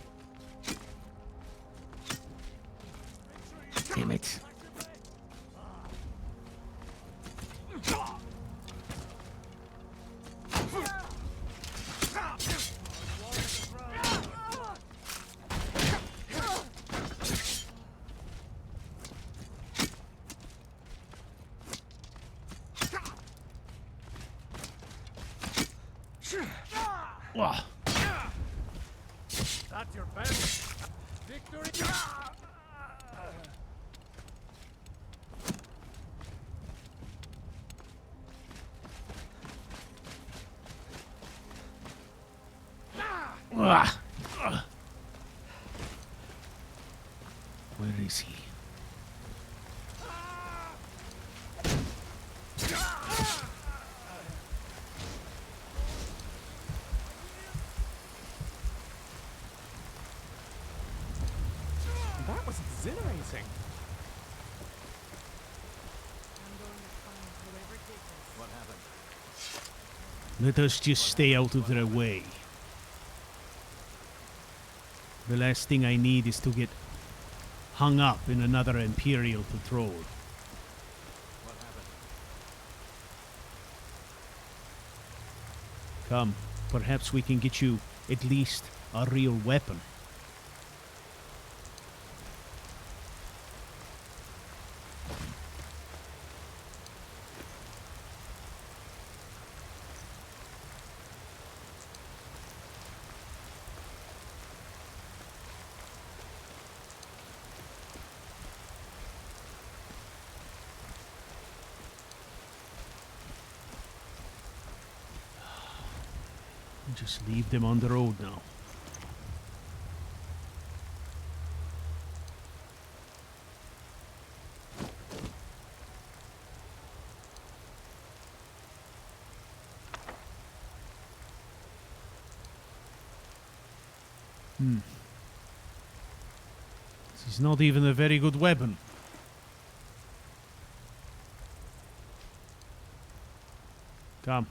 Damn it. Wah. That's your best. Victory. Ah. Where is he? That was exhilarating. What happened? Let us just stay out of their way. The last thing I need is to get hung up in another Imperial patrol. What happened? Come, perhaps we can get you at least a real weapon. Just leave them on the road now. This is not even a very good weapon. Come.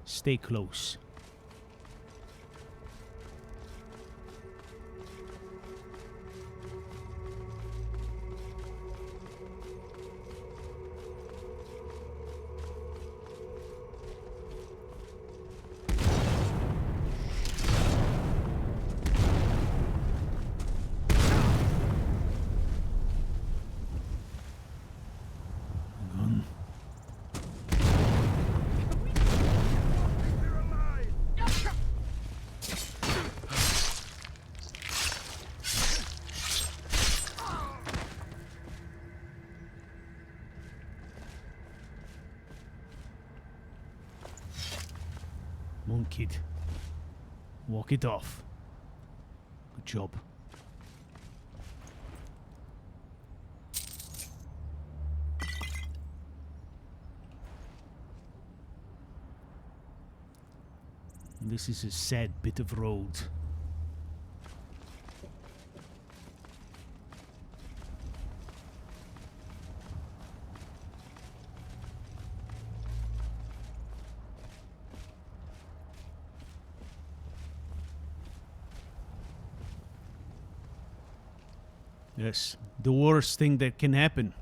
Stay close. Come on, kid. Walk it off. Good job. This is a sad bit of road. Yes, the worst thing that can happen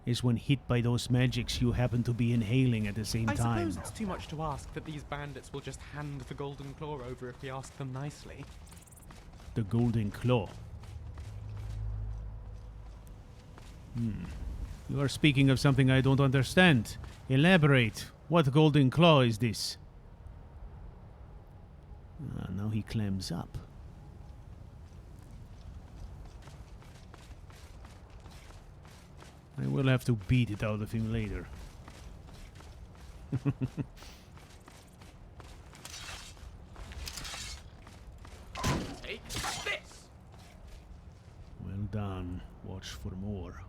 is when hit by those magics you happen to be inhaling at the same I time. suppose it's too much to ask that these bandits will just hand the Golden Claw over if we ask them nicely. The Golden Claw. You are speaking of something I don't understand. Elaborate. What golden claw is this? Ah, now he clams up. I will have to beat it out of him later. Take this! Well done. Watch for more.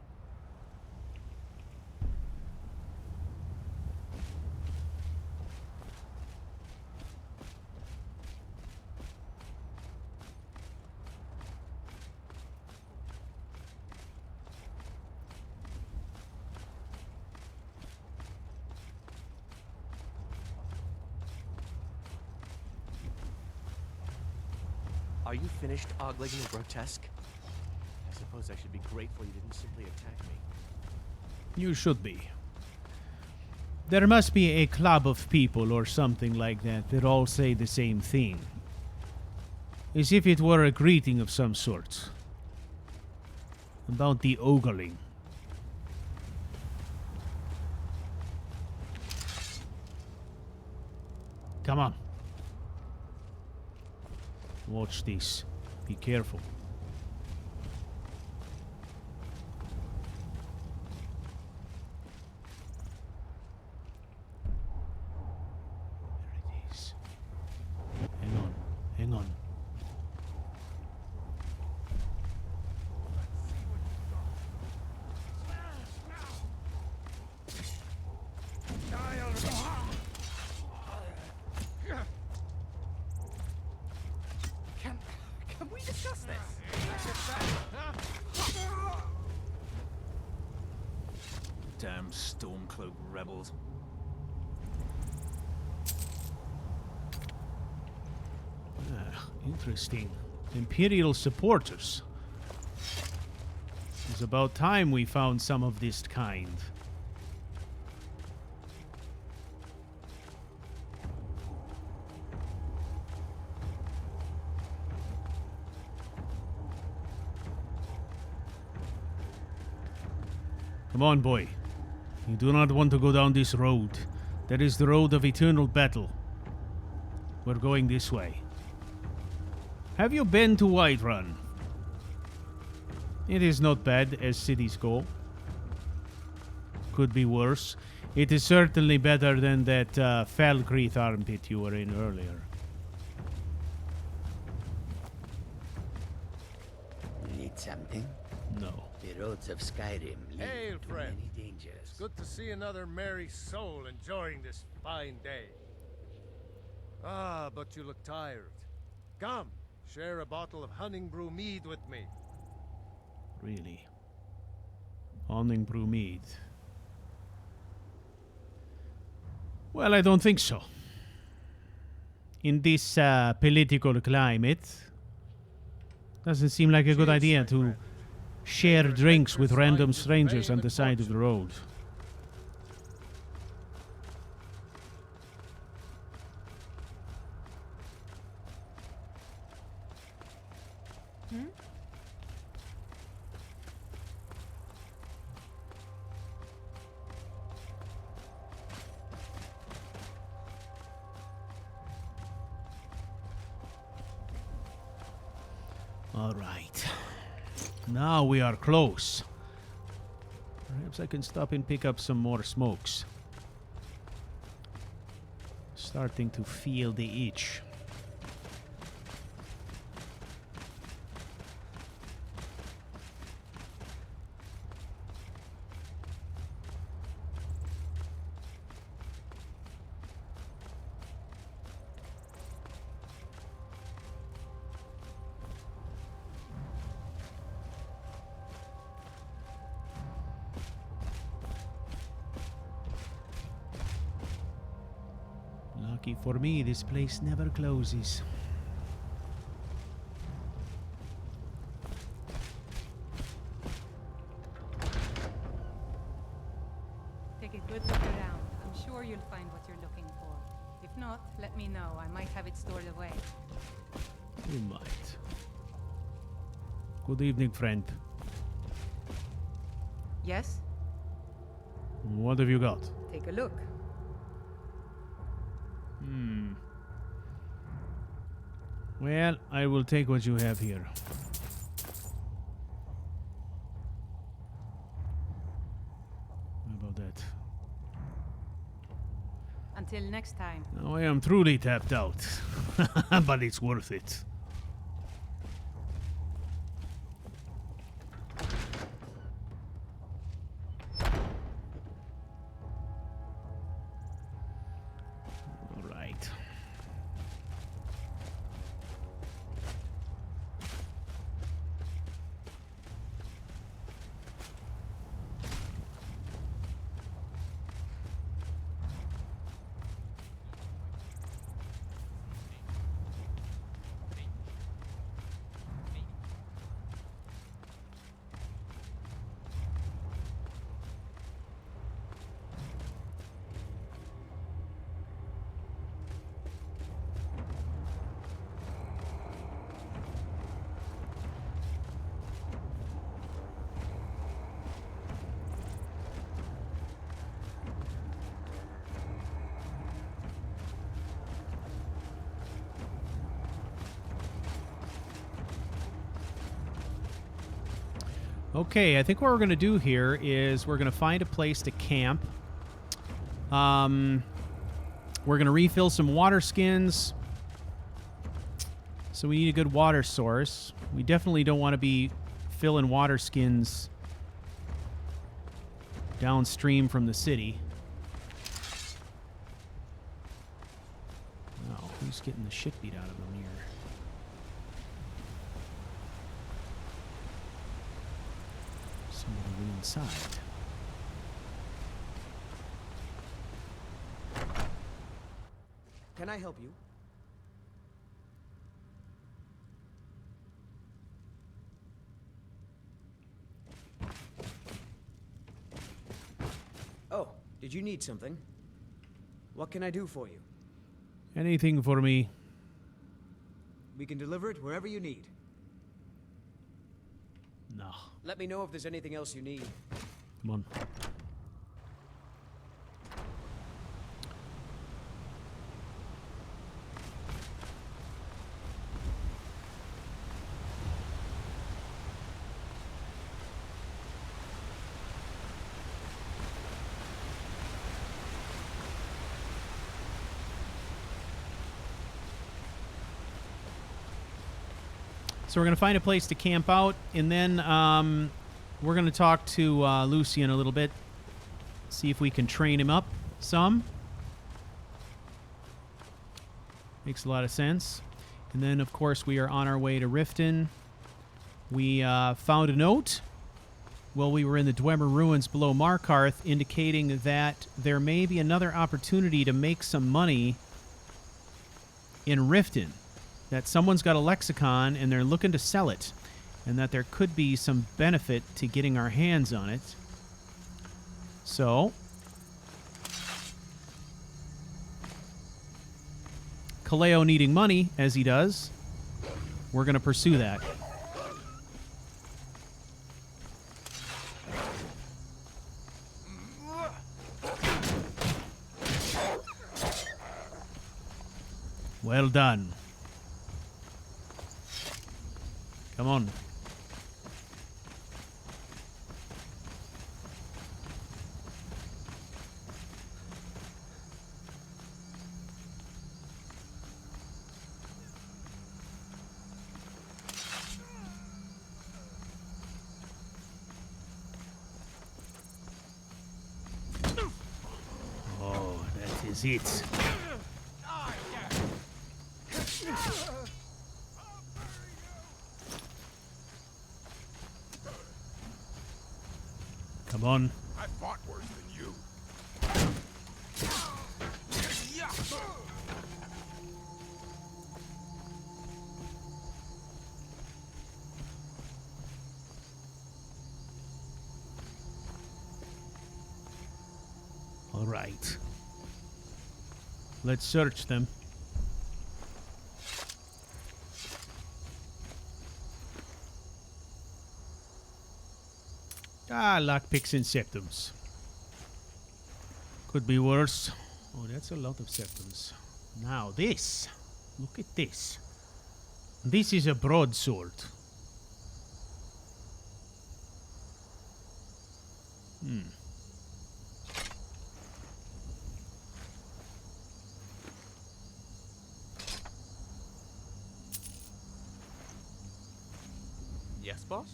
Are you finished ogling the grotesque? I suppose I should be grateful you didn't simply attack me. You should be. There must be a club of people or something like that that all say the same thing. As if it were a greeting of some sort. About the ogling. Come on. Watch this. Be careful. There it is. Hang on. Hang on. Can we discuss this? Damn Stormcloak rebels. Interesting. Imperial supporters. It's about time we found some of this kind. Come on, boy. You do not want to go down this road. That is the road of eternal battle. We're going this way. Have you been to Whiterun? It is not bad as cities go. Could be worse. It is certainly better than that Falkreath armpit you were in earlier. Need something? No. The roads of Skyrim lead Hail, to friend. many dangers. It's good to see another merry soul enjoying this fine day. Ah, but you look tired. Come, share a bottle of Honningbrew mead with me. Really? Honningbrew mead. Well, I don't think so. In this political climate, doesn't seem like a good idea to share drinks with random strangers on the side of the road. All right. Now we are close. Perhaps I can stop and pick up some more smokes. Starting to feel the itch. Lucky for me, this place never closes. Take a good look around. I'm sure you'll find what you're looking for. If not, let me know. I might have it stored away. You might. Good evening, friend. Yes? What have you got? Take a look. Well, I will take what you have here. How about that? Until next time. Now I am truly tapped out. But it's worth it. Alright. Okay, I think what we're going to do here is we're going to find a place to camp. We're going to refill some water skins. So we need a good water source. We definitely don't want to be filling water skins downstream from the city. Oh, who's getting the shit beat out of them here? Somebody inside. Can I help you? Oh, did you need something? What can I do for you? Anything for me? We can deliver it wherever you need. No. Let me know if there's anything else you need. Come on. So we're going to find a place to camp out, and then we're going to talk to Lucien a little bit, see if we can train him up some. Makes a lot of sense. And then, of course, we are on our way to Riften. We found a note while we were in the Dwemer ruins below Markarth, indicating that there may be another opportunity to make some money in Riften. That someone's got a lexicon and they're looking to sell it, and that there could be some benefit to getting our hands on it. So, Caleo needing money, as he does, we're going to pursue that. Well done. Come on. Oh, that is it. Come on. I fought worse than you. All right. Let's search them. Ah, lockpicks and septums. Could be worse. Oh, that's a lot of septums. Now this. Look at this. This is a broadsword. Yes, boss?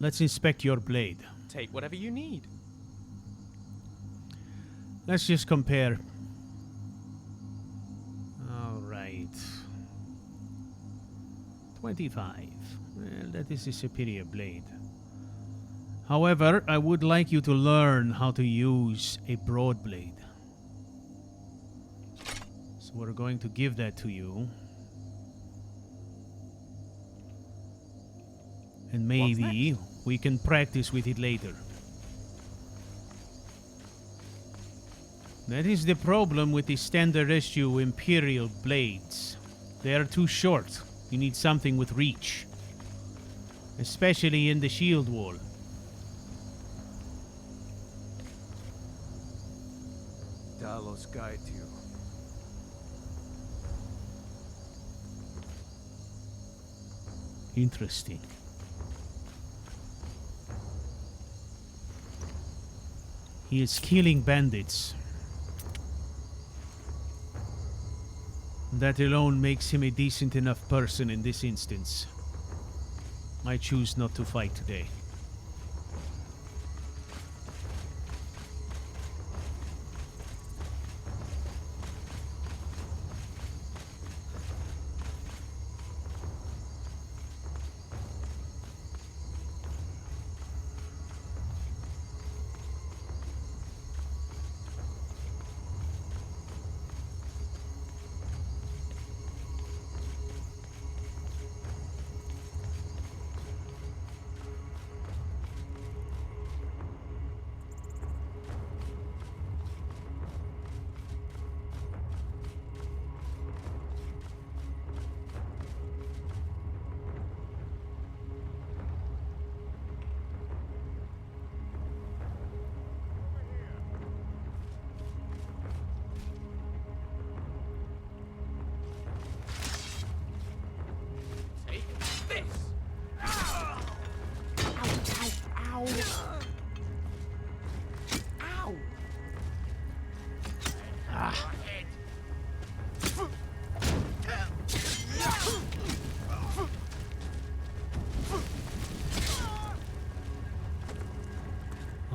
Let's inspect your blade. Take whatever you need. Let's just compare. All right. 25. Well, that is a superior blade. However, I would like you to learn how to use a broad blade. So we're going to give that to you. And maybe we can practice with it later. That is the problem with the standard issue imperial blades. They are too short. You need something with reach. Especially in the shield wall. Talos guide you. Interesting. He is killing bandits. That alone makes him a decent enough person in this instance. I choose not to fight today.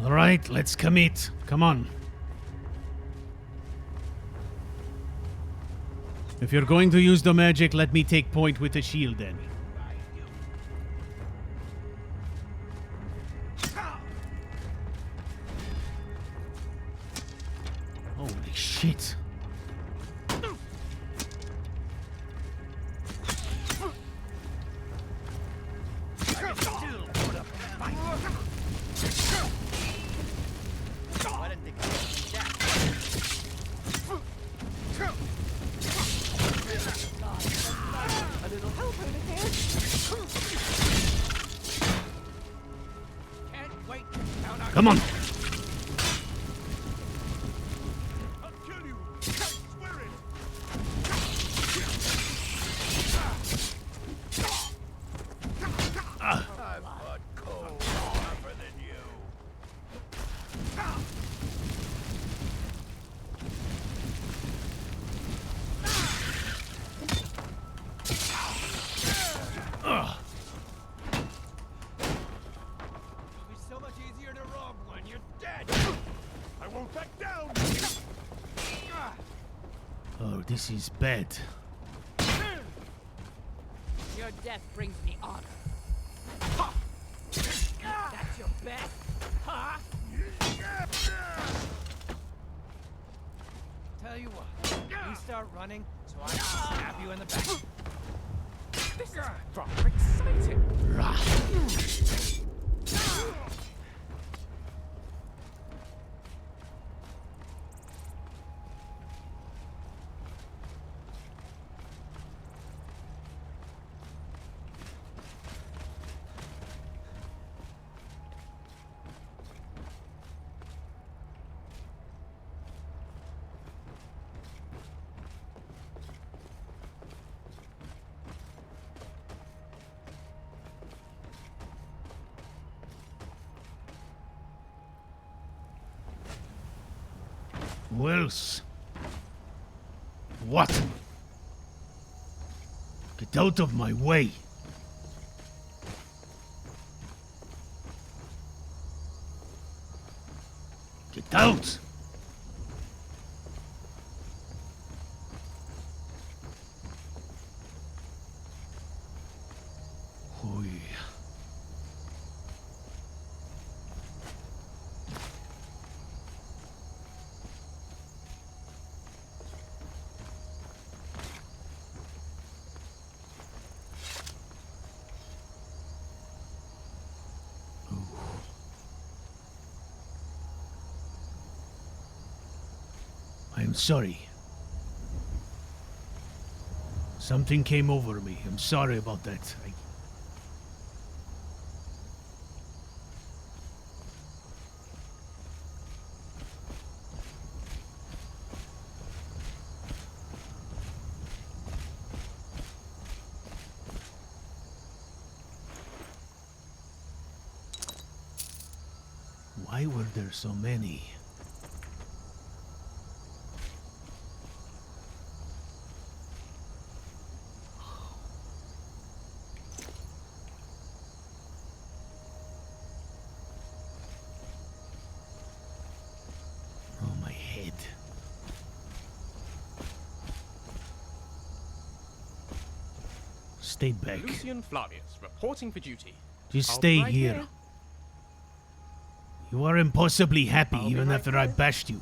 Alright, let's commit. Come on. If you're going to use the magic, let me take point with the shield then. Holy shit. Come on. Oh, this is bad. Your death brings me honor. Ha! That's your best, huh? Tell you what, you start running, so I can stab you in the back. This is rather exciting. Who else? What? Get out of my way! Get out! Oi. I'm sorry. Something came over me. I'm sorry about that. Why were there so many? Stay back. Lucien Flavius, reporting for duty. Just I'll stay be right here. You are impossibly happy I'll be even right after I here. bashed you.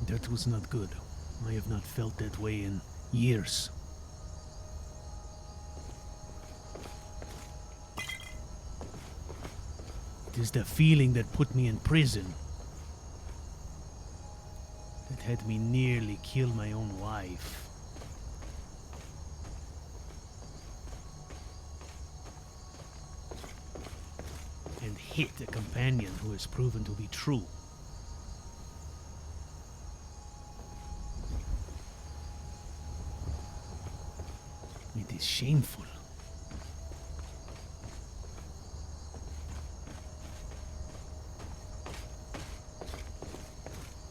That was not good. I have not felt that way in years. It is the feeling that put me in prison. That had me nearly kill my own wife. And hit a companion who has proven to be true. It is shameful.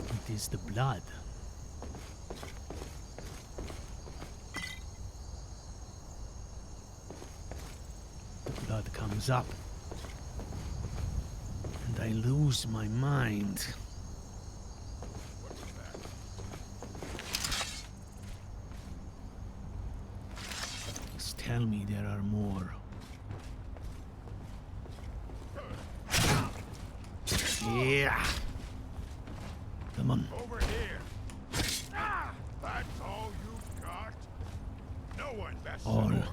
It is the blood. The blood comes up, and I lose my mind. Tell me there are more. Yeah. Come on. Over here. That's all you've got? No one messes All. with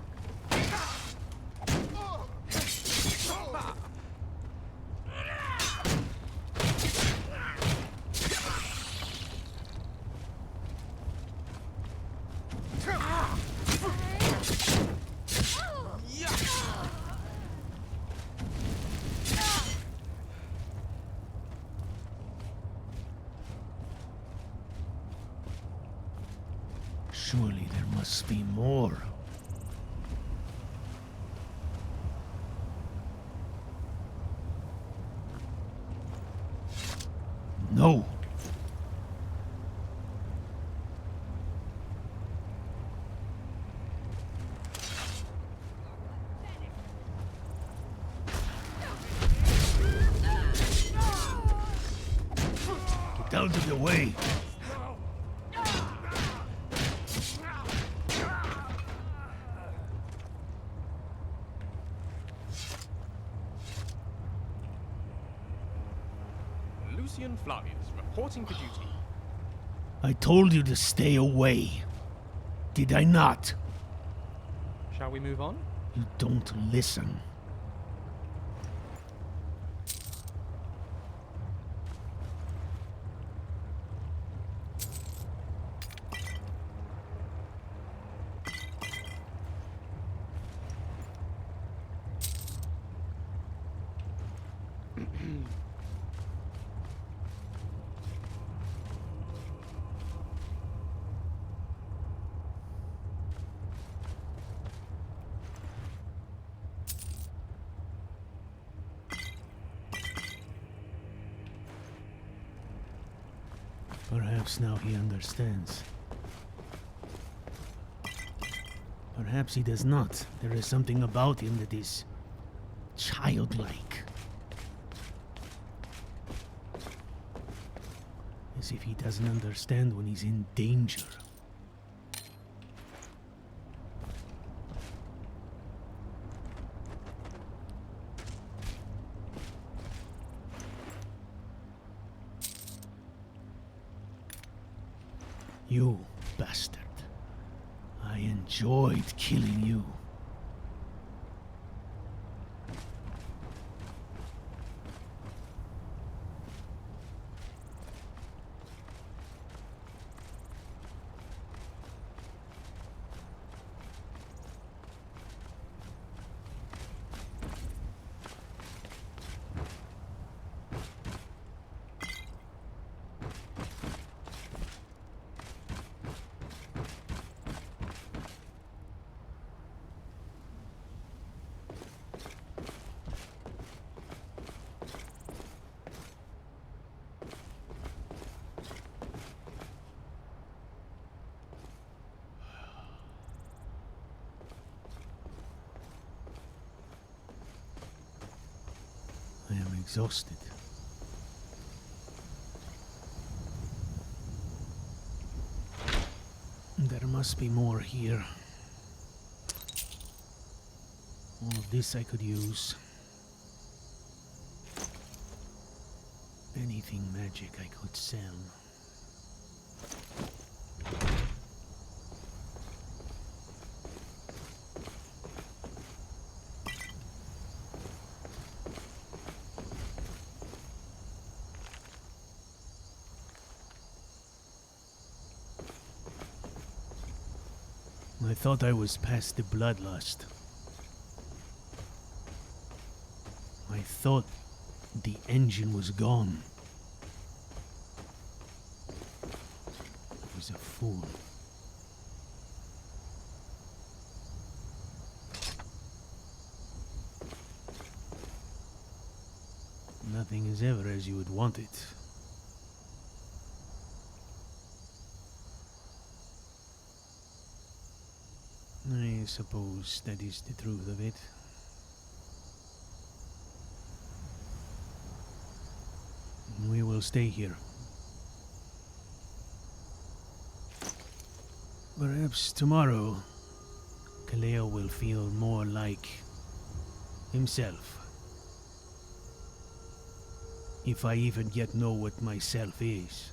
Surely there must be more. No. Get out of the way. Lucien Flavius, reporting for duty. I told you to stay away. Did I not? Shall we move on? You don't listen. Perhaps now he understands. Perhaps he does not. There is something about him that is childlike. As if he doesn't understand when he's in danger. You bastard. I enjoyed killing you. I am exhausted. There must be more here. All of this I could use. Anything magic I could sell. I thought I was past the bloodlust. I thought the engine was gone. I was a fool. Nothing is ever as you would want it. I suppose that is the truth of it. We will stay here. Perhaps tomorrow, Caleo will feel more like himself. If I even yet know what myself is.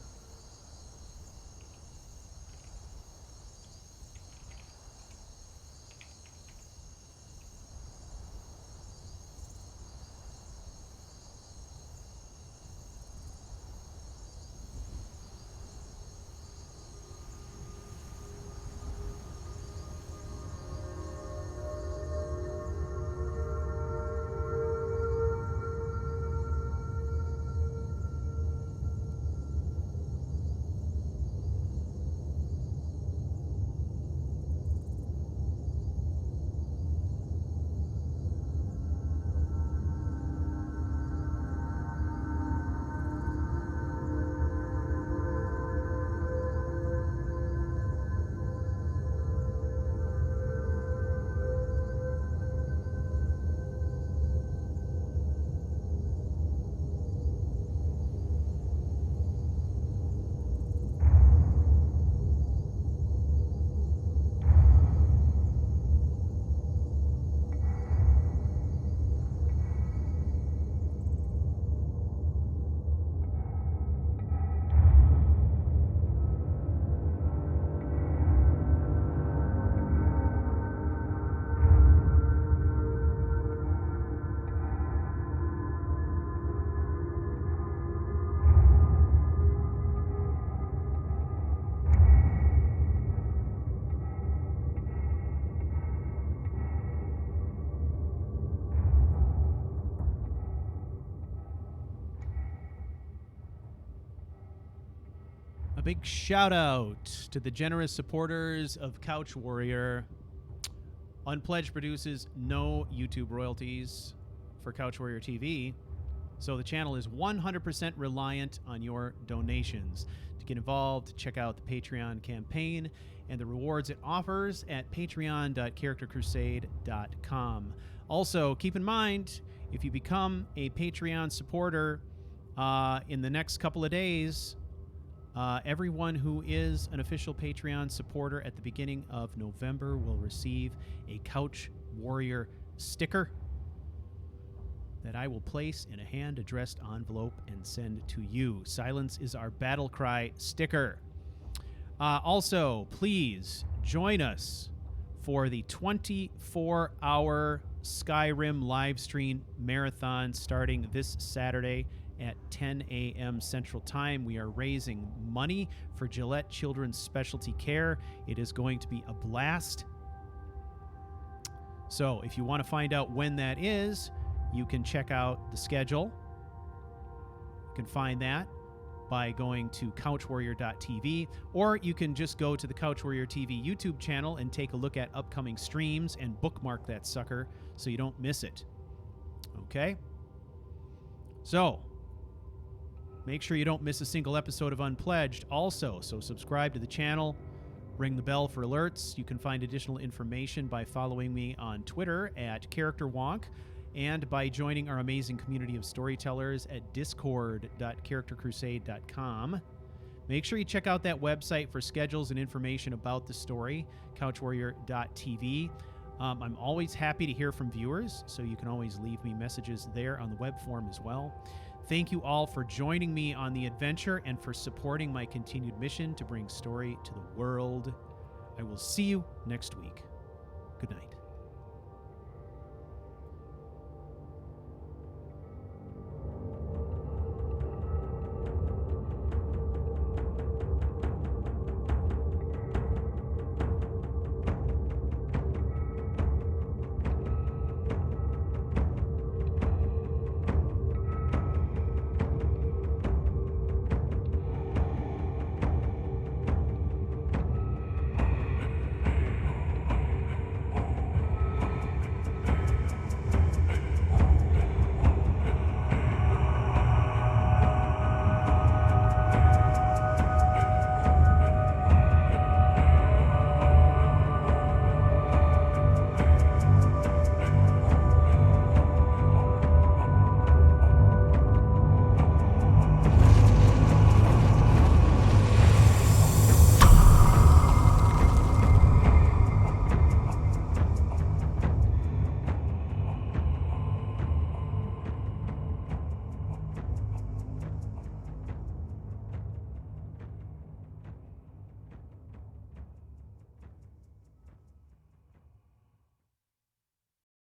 big shout out to the generous supporters of CouchWarrior. Unpledged produces no YouTube royalties for CouchWarrior TV, so the channel is 100% reliant on your donations. To get involved, check out the Patreon campaign and the rewards it offers at patreon.charactercrusade.com. Also, keep in mind, if you become a Patreon supporter in the next couple of days, everyone who is an official Patreon supporter at the beginning of November will receive a CouchWarrior sticker that I will place in a hand-addressed envelope and send to you. Silence is our battle cry sticker. Also, please join us for the 24-hour Skyrim live stream marathon starting this Saturday at 10 a.m. Central Time. We are raising money for Gillette Children's Specialty Care. It is going to be a blast. So if you want to find out when that is, you can check out the schedule. You can find that by going to CouchWarrior.tv, or you can just go to the CouchWarrior TV YouTube channel and take a look at upcoming streams and bookmark that sucker so you don't miss it. Okay? So, make sure you don't miss a single episode of Unpledged. Also, so subscribe to the channel, ring the bell for alerts. You can find additional information by following me on Twitter at CharacterWonk, and by joining our amazing community of storytellers at discord.charactercrusade.com. Make sure you check out that website for schedules and information about the story, CouchWarrior.tv. I'm always happy to hear from viewers, so you can always leave me messages there on the web form as well. Thank you all for joining me on the adventure and for supporting my continued mission to bring story to the world. I will see you next week. Good night.